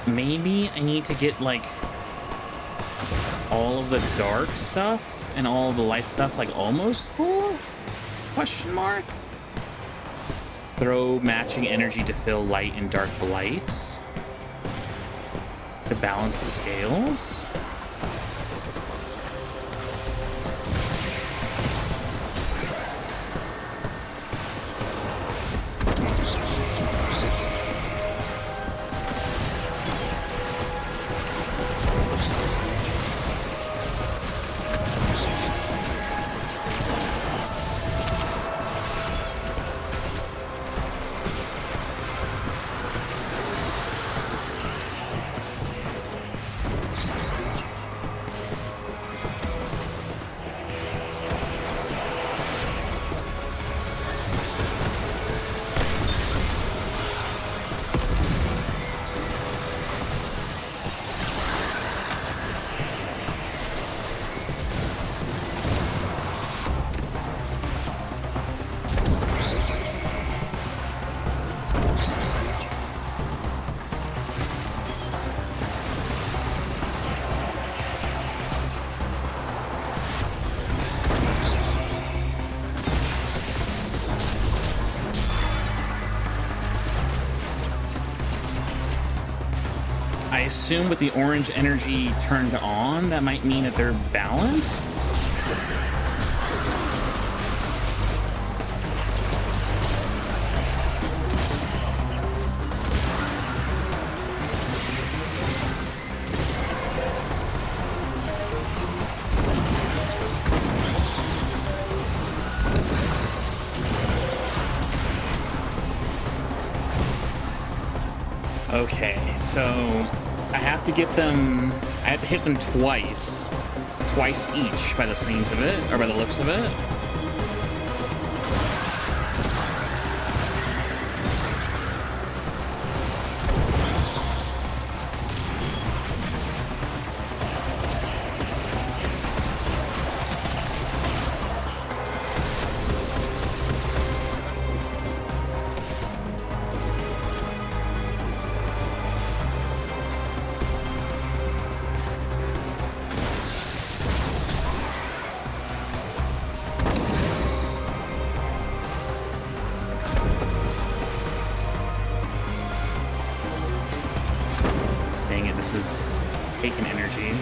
Maybe I need to get like all of the dark stuff and all of the light stuff like almost full? Question mark? Throw matching energy to fill light and dark blights to balance the scales. I assume with the orange energy turned on, that might mean that they're balanced. Okay, so I have to get them, I have to hit them twice each by the seams of it, or by the looks of it. this is taken energy.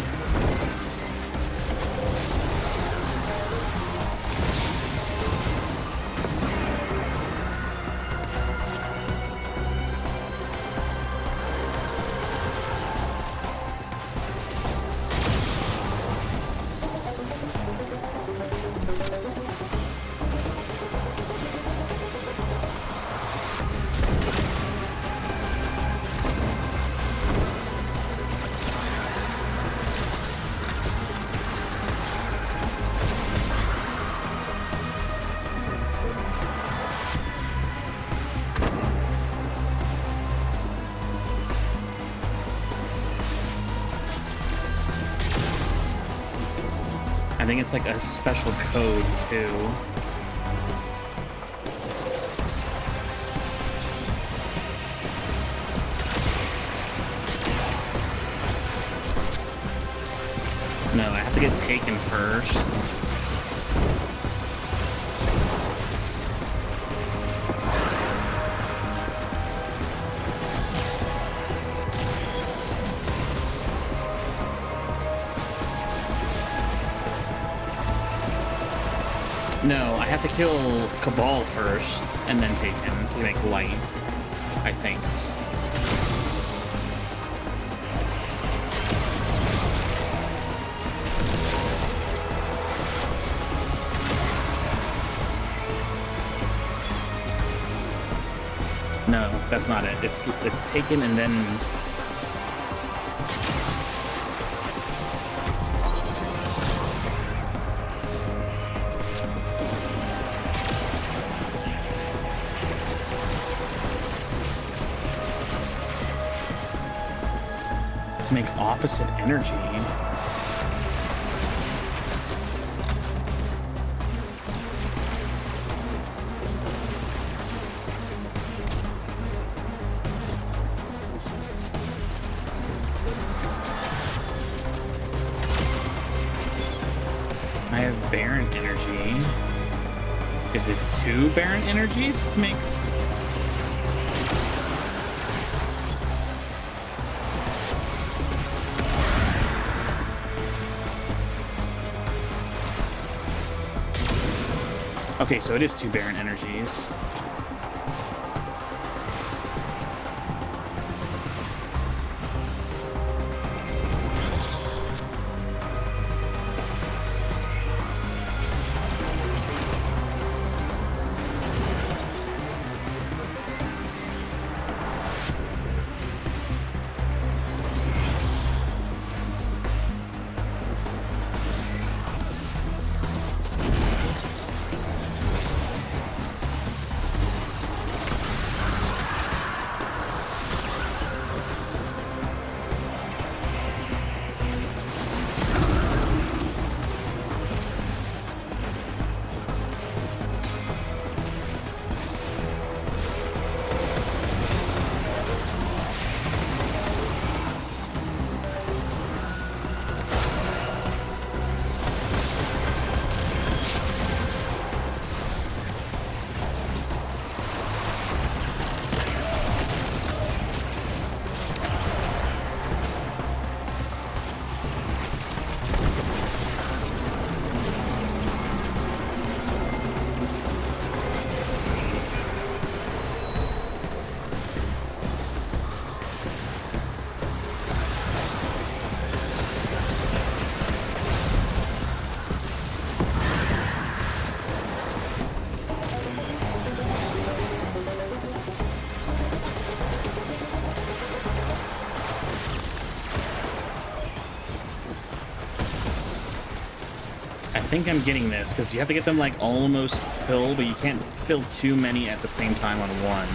I think it's like a special code too. No, I have to get taken first. No, I have to kill Cabal first, and then take him to make light, I think. No, that's not it. It's taken and then... to make opposite energy. I have Baron energy. Is it 2 Baron energies to make? Okay, so it is 2 Baron energies. I think I'm getting this, because you have to get them like almost filled, but you can't fill too many at the same time on one.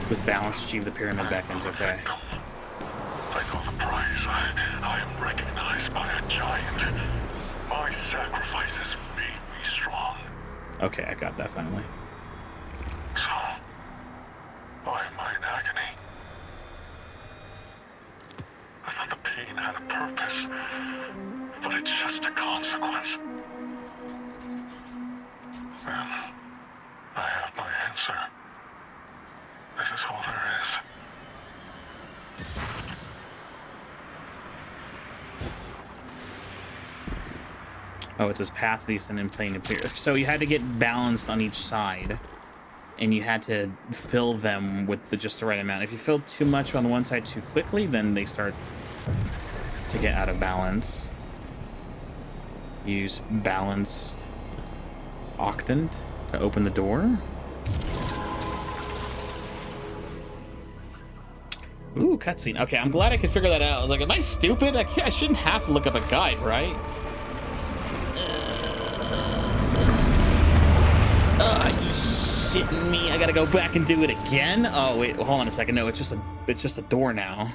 With balance, achieve the pyramid back ends, okay. I know the prize. I am recognized by a giant. Okay, I got that finally. So, why am I in agony? I thought the pain had a purpose, but it's just a consequence. And I have my answer. This is all there is. Oh, it says path descent and plane appear. So you had to get balanced on each side, and you had to fill them with just the right amount. If you fill too much on one side too quickly, then they start to get out of balance. Use balanced octant to open the door. Ooh, cutscene. Okay, I'm glad I could figure that out. I was like, am I stupid? I shouldn't have to look up a guide, right? You shitting me? I gotta go back and do it again? Oh wait, hold on a second. No, it's just a door now.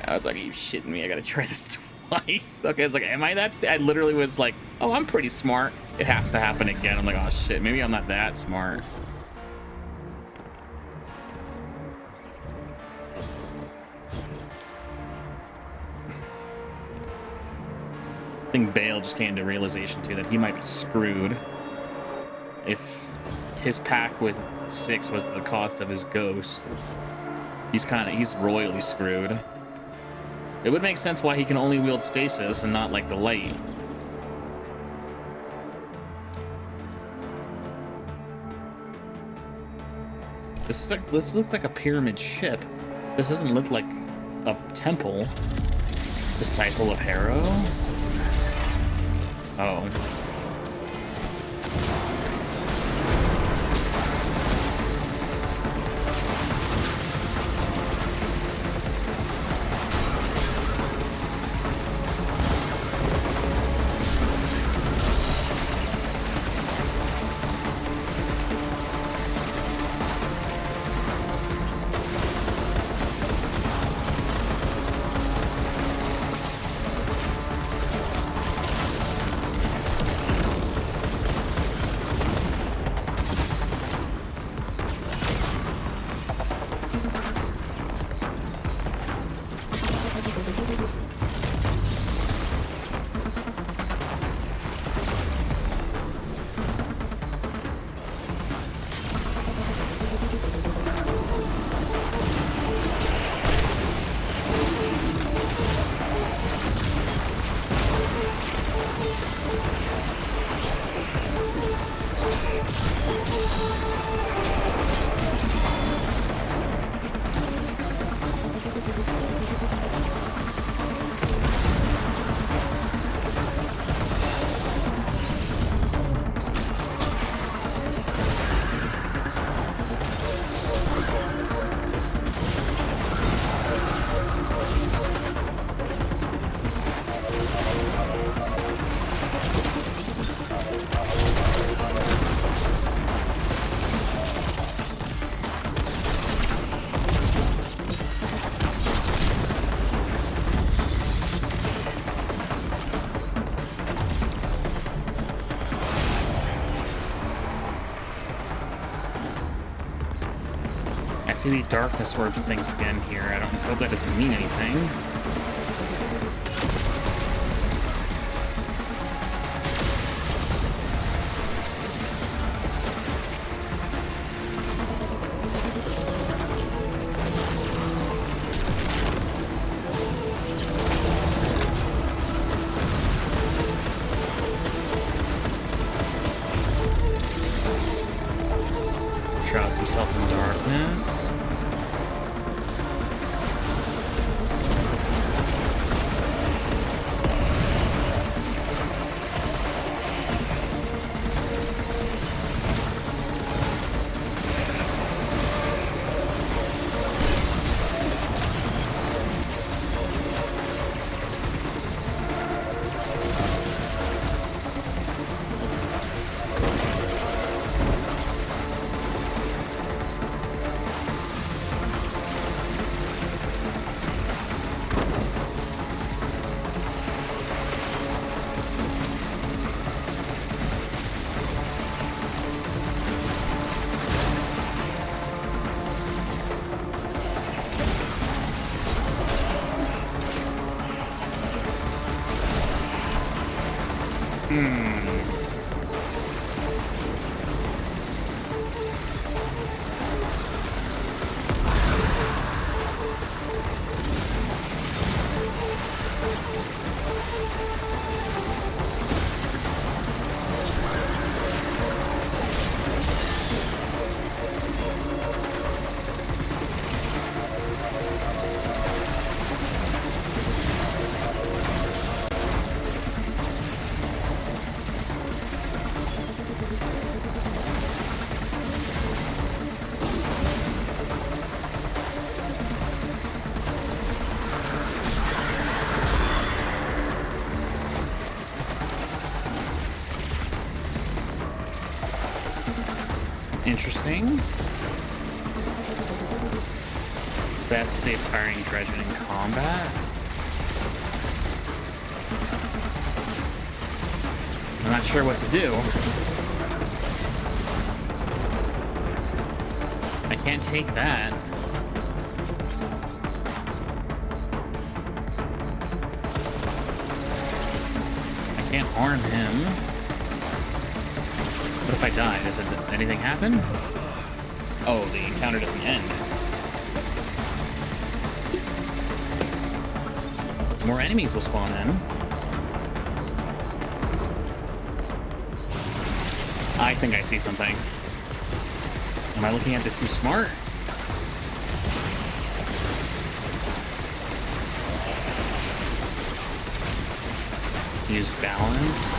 I was like, are you shitting me? I gotta try this twice. Okay, I was like, am I that? I literally was like, oh, I'm pretty smart. It has to happen again. I'm like, oh shit, maybe I'm not that smart. I think Bale just came to realization too that he might be screwed if his pack with 6 was the cost of his ghost. He's royally screwed. It would make sense why he can only wield stasis and not like the light. This looks like a pyramid ship. This doesn't look like a temple. Disciple of Harrow? Oh. See these darkness orbs things again here. I don't hope that doesn't mean anything. Shrouds himself in darkness. Interesting. Best the aspiring dredgeman in combat. I'm not sure what to do. I can't take that. I can't harm him. What if I die? Does anything happen? Oh, the encounter doesn't end. More enemies will spawn in. I think I see something. Am I looking at this too smart? Use balance.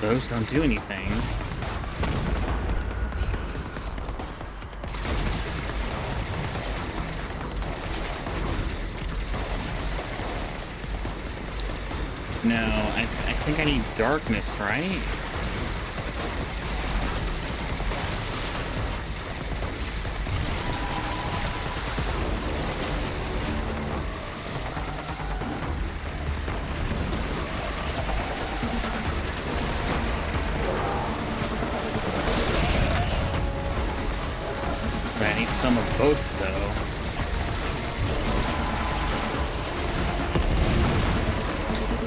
Those don't do anything. No, I think I need darkness, right? Some of both, though.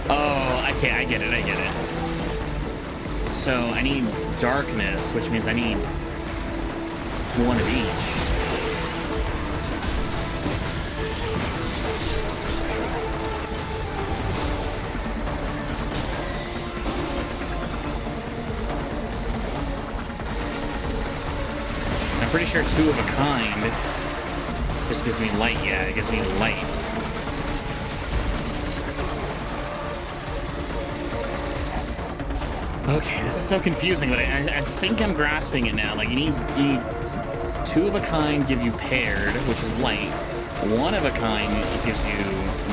Oh, okay, I get it, I get it. So I need darkness, which means I need one of each. Pretty sure two of a kind just gives me light. Yeah, it gives me light. Okay, this is so confusing, but I think I'm grasping it now. Like, you need two of a kind give you paired, which is light. One of a kind gives you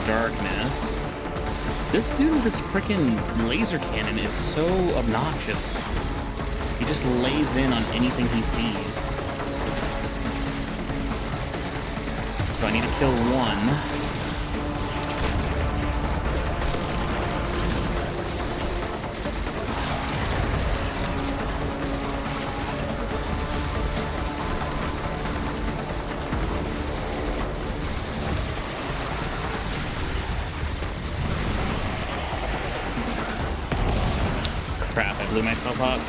darkness. This dude with this freaking laser cannon is so obnoxious. He just lays in on anything he sees. So I need to kill one. Crap, I blew myself up.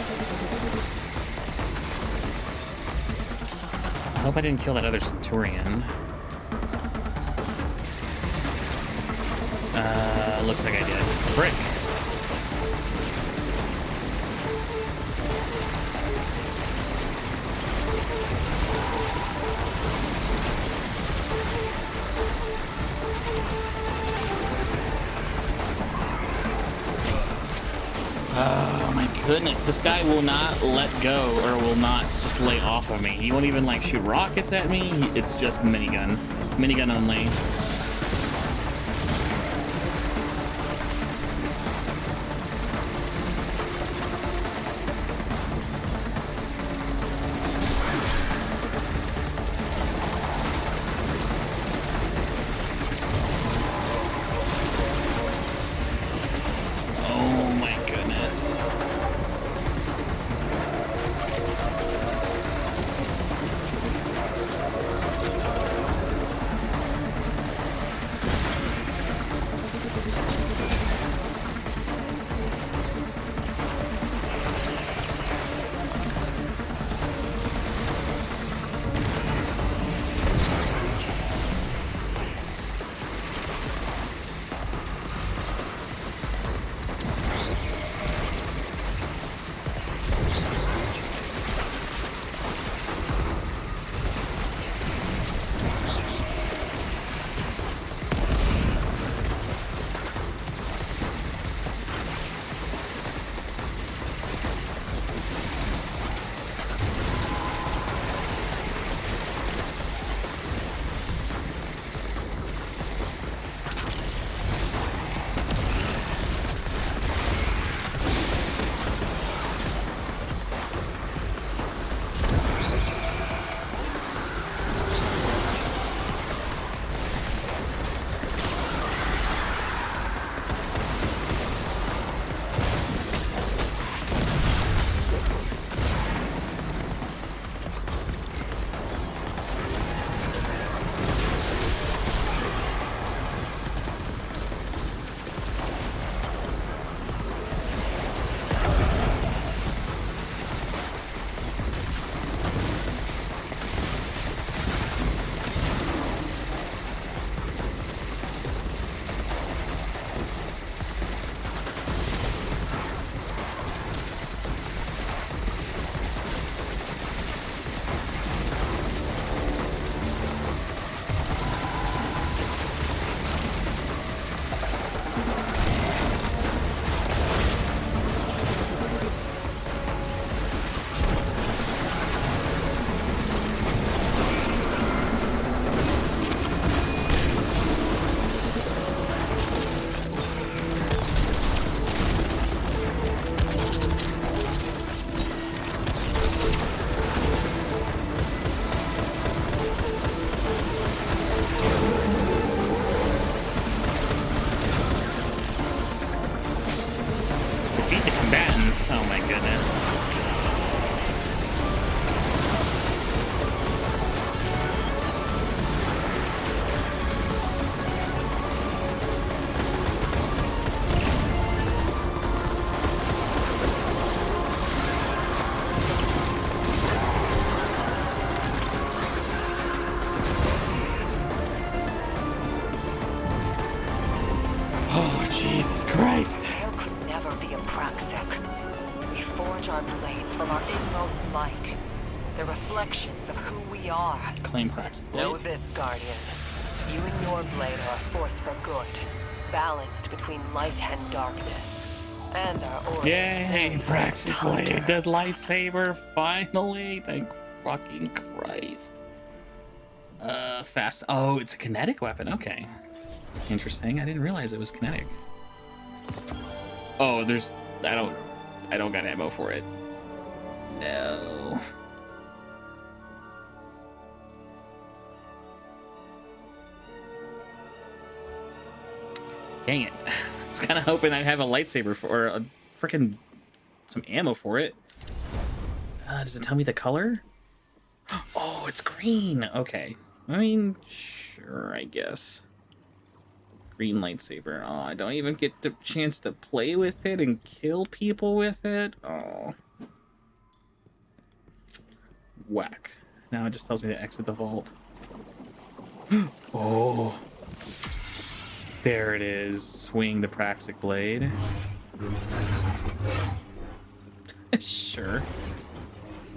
I hope I didn't kill that other Centurion. Looks like I did. Frick. Oh my goodness, this guy will not let go, or will not just lay off of me. He won't even like shoot rockets at me. It's just minigun. Minigun only. Oh my goodness. Oh, Jesus Christ. There could never be a Praxic. We forge our blades from our inmost light. The reflections of who we are. Claim Praxic. Know this, Guardian. You and your blade are a force for good. Balanced between light and darkness. And our orders. Yay, Praxic Blade does lightsaber, finally. Thank fucking Christ. Fast. Oh, it's a kinetic weapon. Okay. Interesting. I didn't realize it was kinetic. Oh, there's... I don't got ammo for it. No. Dang it. I was kind of hoping I'd have a lightsaber for, or a freaking some ammo for it. Does it tell me the color? Oh, it's green. Okay. I mean, sure, I guess. Green lightsaber. Oh, I don't even get the chance to play with it and kill people with it. Oh. Whack. Now it just tells me to exit the vault. Oh. There it is. Swing the Praxic blade. Sure.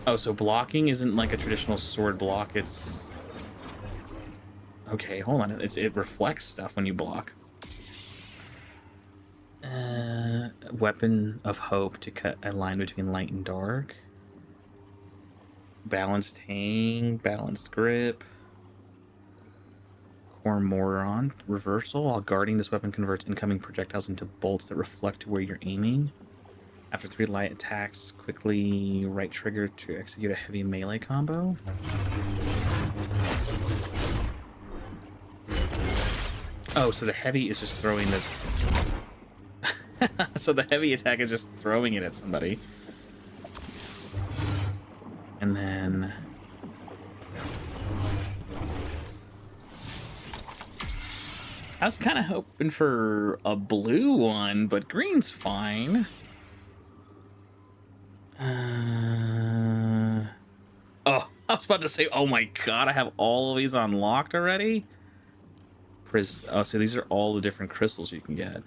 Oh, so blocking isn't like a traditional sword block, it's... Okay, hold on. It reflects stuff when you block. Weapon of hope to cut a line between light and dark. Balanced hang, balanced grip. Core Moron reversal. While guarding, this weapon converts incoming projectiles into bolts that reflect to where you're aiming. After 3 light attacks, quickly right trigger to execute a heavy melee combo. Oh, so the heavy is just throwing the... So the heavy attack is just throwing it at somebody. And then... I was kind of hoping for a blue one, but green's fine. Oh, I was about to say, oh my god, I have all of these unlocked already? Oh, so these are all the different crystals you can get.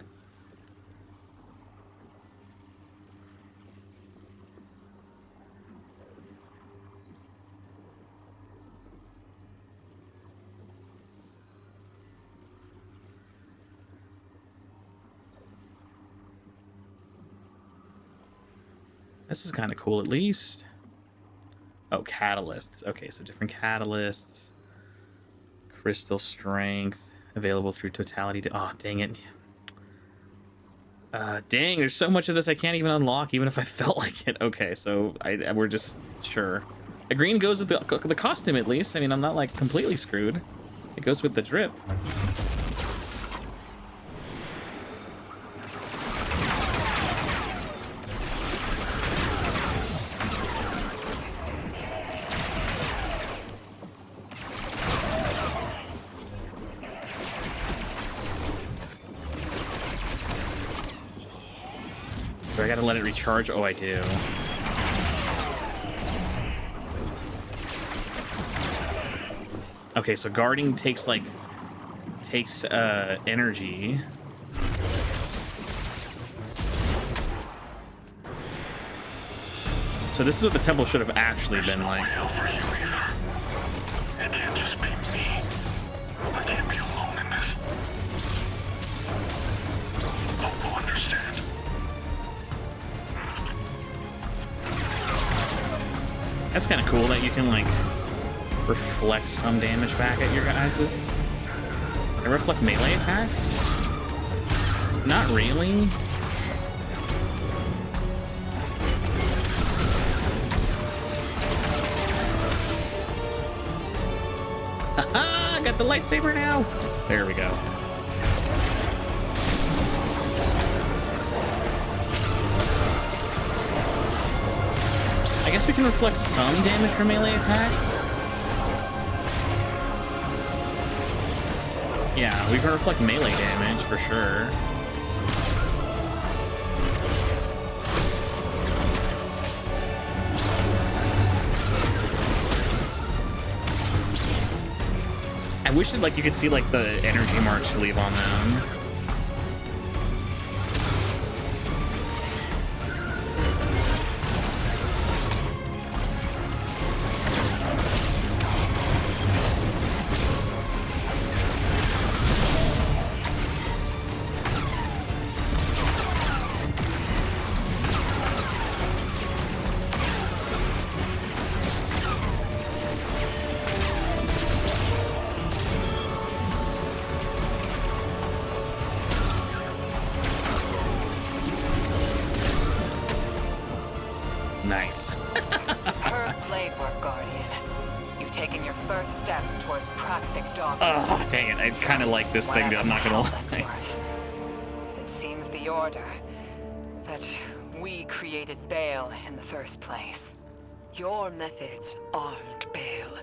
This is kind of cool, at least. Oh, catalysts. Okay, so different catalysts. Crystal strength. Available through totality. Oh, dang it. Dang, there's so much of this I can't even unlock, even if I felt like it. Okay, so we're just... Sure. The green goes with the costume, at least. I mean, I'm not, like, completely screwed. It goes with the drip. Do I gotta let it recharge? Oh, I do. Okay, so guarding takes energy. So this is what the temple should have actually been like. It can't just be me. I can't be alone in this. Hope will understand. That's kind of cool that you can, like, reflect some damage back at your guys'. Can I reflect melee attacks? Not really. Haha! Got the lightsaber now! There we go. I guess we can reflect some damage from melee attacks. Yeah, we can reflect melee damage for sure. I wish that, like, you could see, like, the energy marks you leave on them. Nice. Superb blade work, Guardian. You've taken your first steps towards Praxic dog. Oh, dang it. I kind of like this thing, I'm not gonna lie. It seems the Order that we created Baal in the first place. Your methods aren't Baal.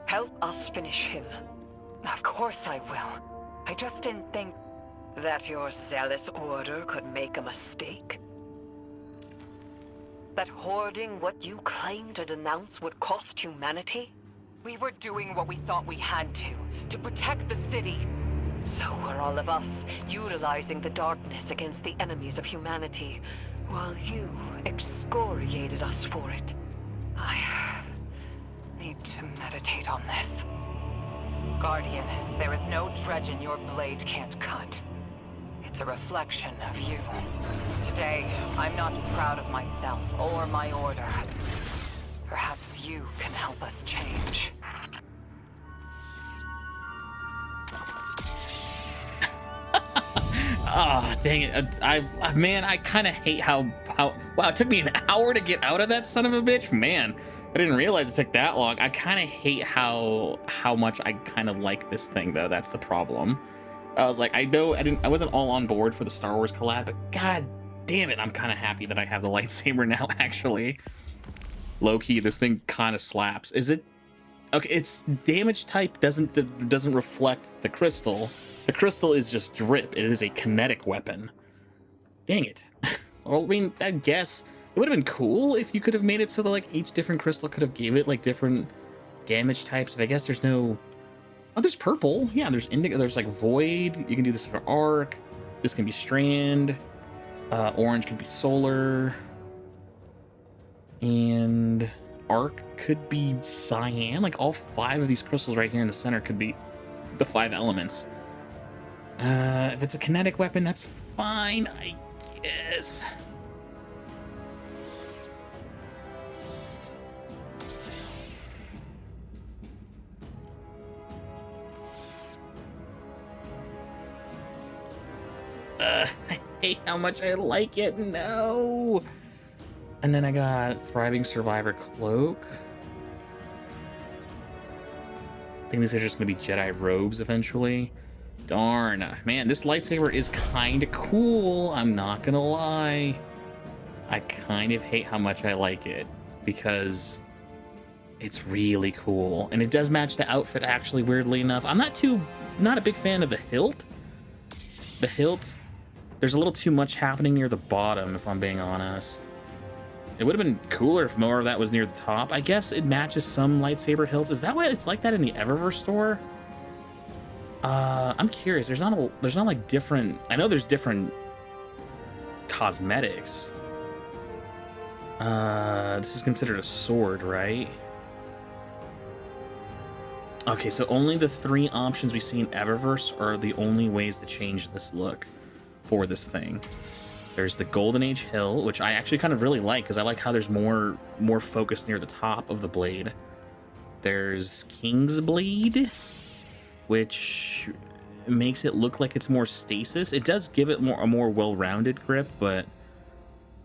Help us finish him. Of course I will. I just didn't think that your zealous Order could make a mistake. That hoarding what you claim to denounce would cost humanity? We were doing what we thought we had to protect the city. So were all of us, utilizing the darkness against the enemies of humanity, while you excoriated us for it. I need to meditate on this. Guardian, there is no dredging your blade can't cut. It's a reflection of you. Today, I'm not proud of myself or my order. Perhaps you can help us change. Ah, dang it. Man, I kind of hate how, wow, it took me an hour to get out of that son of a bitch. Man, I didn't realize it took that long. I kind of hate how much I kind of like this thing, though. That's the problem. I was like, I wasn't all on board for the Star Wars collab, but god damn it, I'm kind of happy that I have the lightsaber now, actually. Low-key, this thing kind of slaps. Is it? Okay, its damage type doesn't reflect the crystal. The crystal is just drip. It is a kinetic weapon. Dang it. Well, I mean, I guess it would have been cool if you could have made it so that like each different crystal could have gave it like different damage types, but I guess there's no... Oh, there's purple. Yeah, there's indigo. There's like void. You can do this for arc. This can be strand. Orange could be solar. And arc could be cyan. Like all 5 of these crystals right here in the center could be the 5 elements. If it's a kinetic weapon, that's fine, I guess. I hate how much I like it. No. And then I got Thriving Survivor Cloak. I think these are just going to be Jedi robes eventually. Darn. Man, this lightsaber is kind of cool. I'm not going to lie. I kind of hate how much I like it because it's really cool. And it does match the outfit, actually, weirdly enough. I'm not a big fan of the hilt. The hilt, there's a little too much happening near the bottom, if I'm being honest. It would have been cooler if more of that was near the top. I guess it matches some lightsaber hilts. Is that why it's like that in the Eververse store? I'm curious. There's not like different... I know there's different cosmetics. This is considered a sword, right? Okay, so only the 3 options we see in Eververse are the only ways to change this look for this thing. There's the Golden Age hilt, which I actually kind of really like because I like how there's more focus near the top of the blade. There's King's Blade, which makes it look like it's more stasis. It does give it a more well-rounded grip, but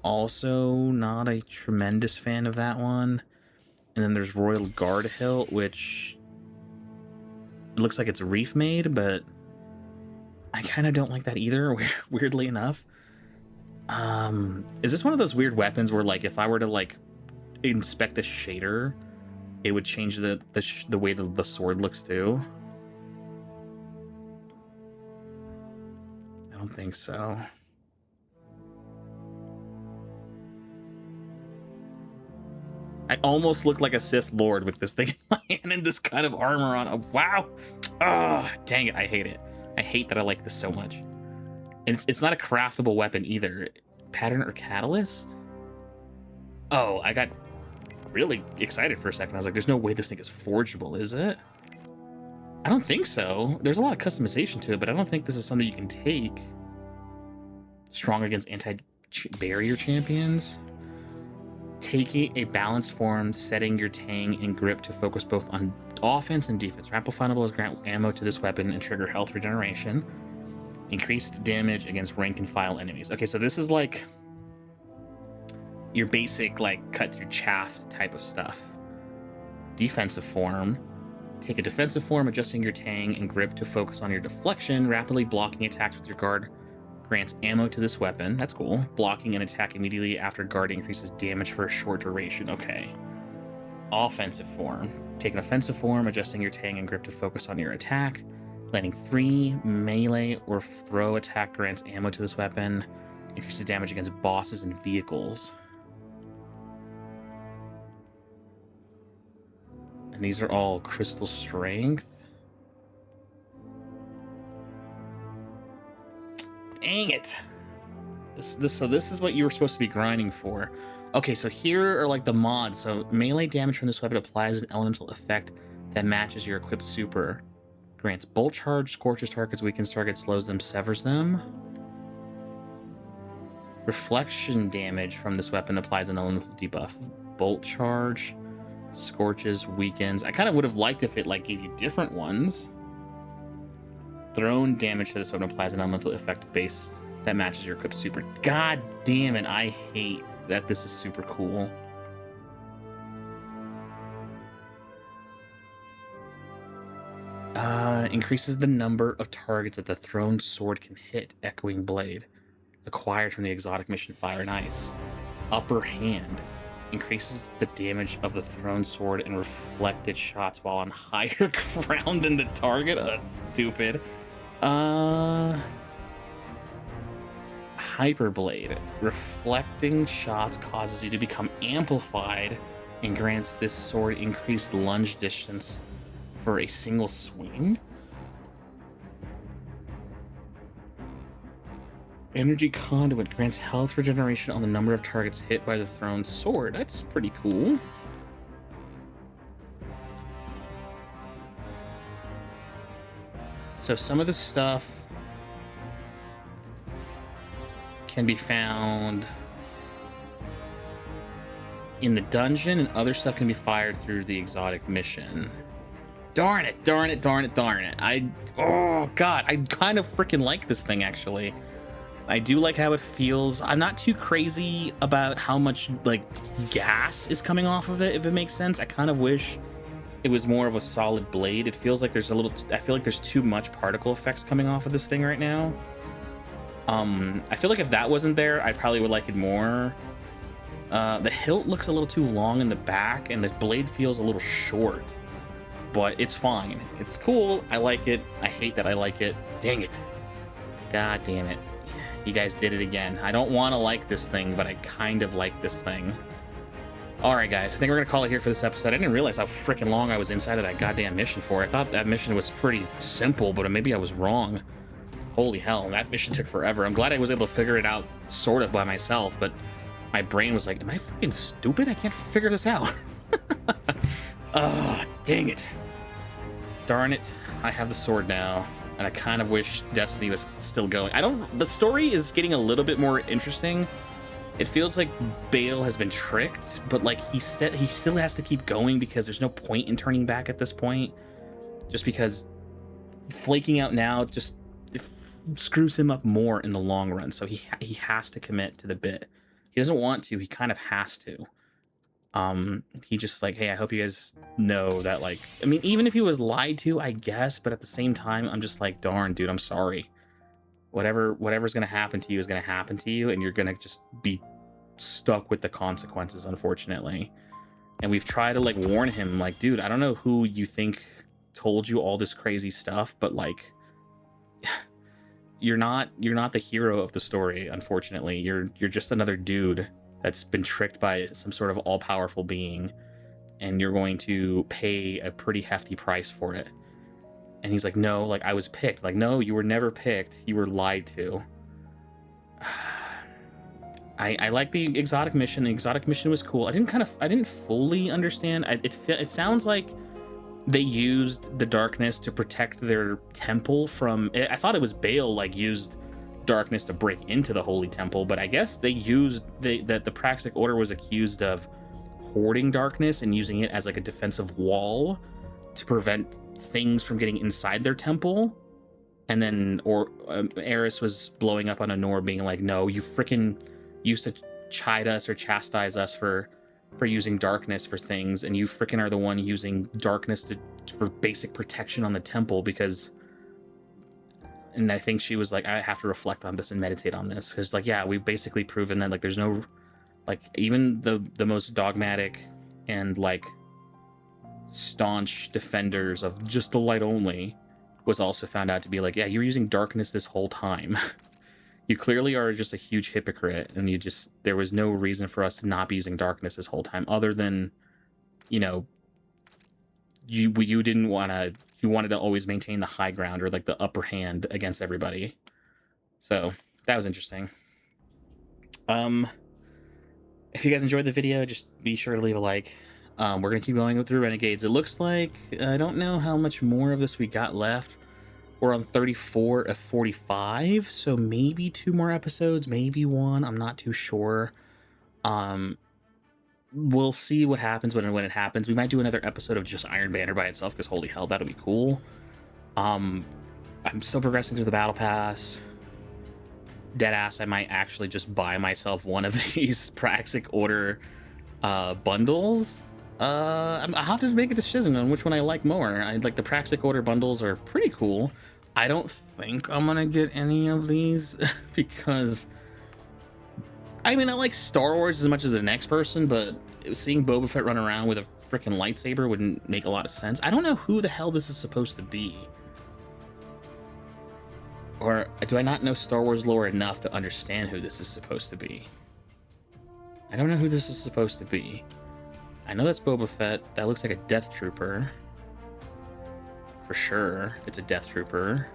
also not a tremendous fan of that one. And then there's Royal Guard hilt, which it looks like it's reef made, but I kind of don't like that either, weirdly enough. Is this one of those weird weapons where, like, if I were to, like, inspect the shader, it would change the way the sword looks, too? I don't think so. I almost look like a Sith Lord with this thing in my hand and this kind of armor on. Oh, wow! Oh, dang it, I hate it. I hate that I like this so much. And it's not a craftable weapon either. Pattern or catalyst? Oh, I got really excited for a second. I was like, there's no way this thing is forgeable, is it? I don't think so. There's a lot of customization to it, but I don't think this is something you can take. Strong against anti-barrier champions. Taking a balanced form, setting your tang and grip to focus both on offense and defense. Amplifiable grant ammo to this weapon and trigger health regeneration. Increased damage against rank and file enemies. Okay, so this is like your basic, like, cut through chaff type of stuff. Defensive form. Take a defensive form, adjusting your tang and grip to focus on your deflection. Rapidly blocking attacks with your guard grants ammo to this weapon. That's cool. Blocking an attack immediately after guard increases damage for a short duration. Okay. Offensive form. Take an offensive form, adjusting your tang and grip to focus on your attack. Landing 3 melee or throw attack grants ammo to this weapon. Increases damage against bosses and vehicles. And these are all crystal strength. Dang it. So this is what you were supposed to be grinding for. Okay, so here are like the mods. So melee damage from this weapon applies an elemental effect that matches your equipped super. Grants bolt charge, scorches targets, weakens targets, slows them, severs them. Reflection damage from this weapon applies an elemental debuff. Bolt charge, scorches, weakens. I kind of would have liked if it like gave you different ones. Thrown damage to this weapon applies an elemental effect base that matches your equipped super. God damn it, I hate that this is super cool. Increases the number of targets that the thrown sword can hit. Echoing blade. Acquired from the exotic mission Fire and Ice. Upper hand. Increases the damage of the thrown sword and reflected shots while on higher ground than the target. Oh, that's stupid. Hyperblade. Reflecting shots causes you to become amplified and grants this sword increased lunge distance for a single swing. Energy Conduit grants health regeneration on the number of targets hit by the thrown sword. That's pretty cool. So some of the stuff can be found in the dungeon, and other stuff can be fired through the exotic mission. Darn it, darn it, darn it, darn it. Oh god, I kind of freaking like this thing, actually. I do like how it feels. I'm not too crazy about how much like gas is coming off of it, if it makes sense. I kind of wish it was more of a solid blade. It feels like there's a little, I feel like there's too much particle effects coming off of this thing right now. I feel like if that wasn't there, I probably would like it more. The hilt looks a little too long in the back, and the blade feels a little short, but it's fine. It's cool. I like it. I hate that I like it. Dang it. God damn it. You guys did it again. I don't want to like this thing, but I kind of like this thing. Alright guys, I think we're going to call it here for this episode. I didn't realize how freaking long I was inside of that goddamn mission for. I thought that mission was pretty simple, but maybe I was wrong. Holy hell, that mission took forever. I'm glad I was able to figure it out sort of by myself, but my brain was like, am I freaking stupid? I can't figure this out. Oh, dang it. Darn it. I have the sword now. And I kind of wish Destiny was still going. The story is getting a little bit more interesting. It feels like Bale has been tricked, but like he still has to keep going because there's no point in turning back at this point. Just because flaking out now just screws him up more in the long run. So he has to commit to the bit. He doesn't want to, he kind of has to. He just like, hey, I hope you guys know that, like, I mean, even if he was lied to, I guess, but at the same time, I'm just like, darn, dude, I'm sorry. Whatever's gonna happen to you is gonna happen to you, and you're gonna just be stuck with the consequences, unfortunately. And we've tried to like warn him, like, dude, I don't know who you think told you all this crazy stuff, but like, you're not the hero of the story, unfortunately. You're just another dude that's been tricked by some sort of all-powerful being, and you're going to pay a pretty hefty price for it. And he's like, no, like, I was picked. Like, no, you were never picked. You were lied to. I like the exotic mission. The exotic mission was cool. I didn't fully understand. It sounds like they used the darkness to protect their temple from... I thought it was Bale, like, used darkness to break into the holy temple, but I guess they used that the Praxic Order was accused of hoarding darkness and using it as like a defensive wall to prevent things from getting inside their temple. And then Eris was blowing up on Anor, being like, no, you freaking used to chide us or chastise us for using darkness for things, and you freaking are the one using darkness for basic protection on the temple. Because and I think she was like, I have to reflect on this and meditate on this, because like, yeah, we've basically proven that like there's no, like, even the most dogmatic and like staunch defenders of just the light only was also found out to be like, yeah, you're using darkness this whole time. You clearly are just a huge hypocrite, and there was no reason for us to not be using darkness this whole time, other than, you know, you wanted to always maintain the high ground, or like the upper hand against everybody. So that was interesting. If you guys enjoyed the video, just be sure to leave a like. We're gonna keep going through Renegades. It looks like, I don't know how much more of this we got left. We're on 34 of 45, so maybe 2 more episodes, maybe 1. I'm not too sure. We'll see what happens when it happens. We might do another episode of just Iron Banner by itself, because holy hell, that'll be cool. I'm still progressing through the Battle Pass. Deadass, I might actually just buy myself one of these Praxic Order bundles. I'll have to make a decision on which one I like more. I like the Praxic Order bundles are pretty cool. I don't think I'm gonna get any of these because I mean I like Star Wars as much as the next person, but seeing Boba Fett run around with a freaking lightsaber wouldn't make a lot of sense. I don't know who the hell this is supposed to be. Or do I not know Star Wars lore enough to understand who this is supposed to be? I don't know who this is supposed to be. I know that's Boba Fett. That looks like a Death Trooper. For sure, it's a Death Trooper.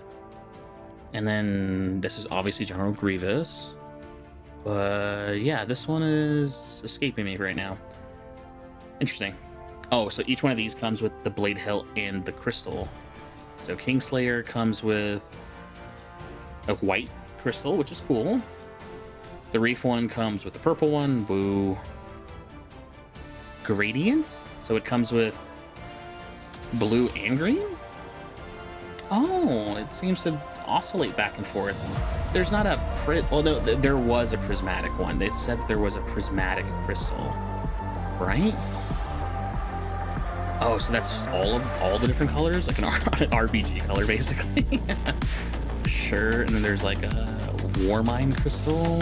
And then this is obviously General Grievous. But yeah, this one is escaping me right now. Interesting. Oh, so each one of these comes with the blade hilt and the crystal. So Kingslayer comes with a white crystal, which is cool. The Reef one comes with the purple one. Boo. Gradient? So it comes with blue and green? Oh, it seems to oscillate back and forth. There's not a well, there was a prismatic one. It said there was a prismatic crystal, right? Oh, so that's all the different colors, like an RBG color, basically. Sure. And then there's like a Warmind crystal,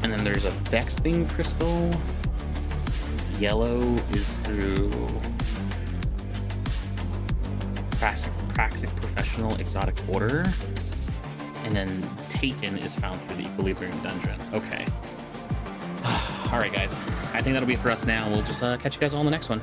and then there's a Vexthing crystal. Yellow is through Praxic Professional Exotic Order. And then Taken is found through the Equilibrium Dungeon. Okay. Alright, guys. I think that'll be it for us now. We'll just catch you guys all in the next one.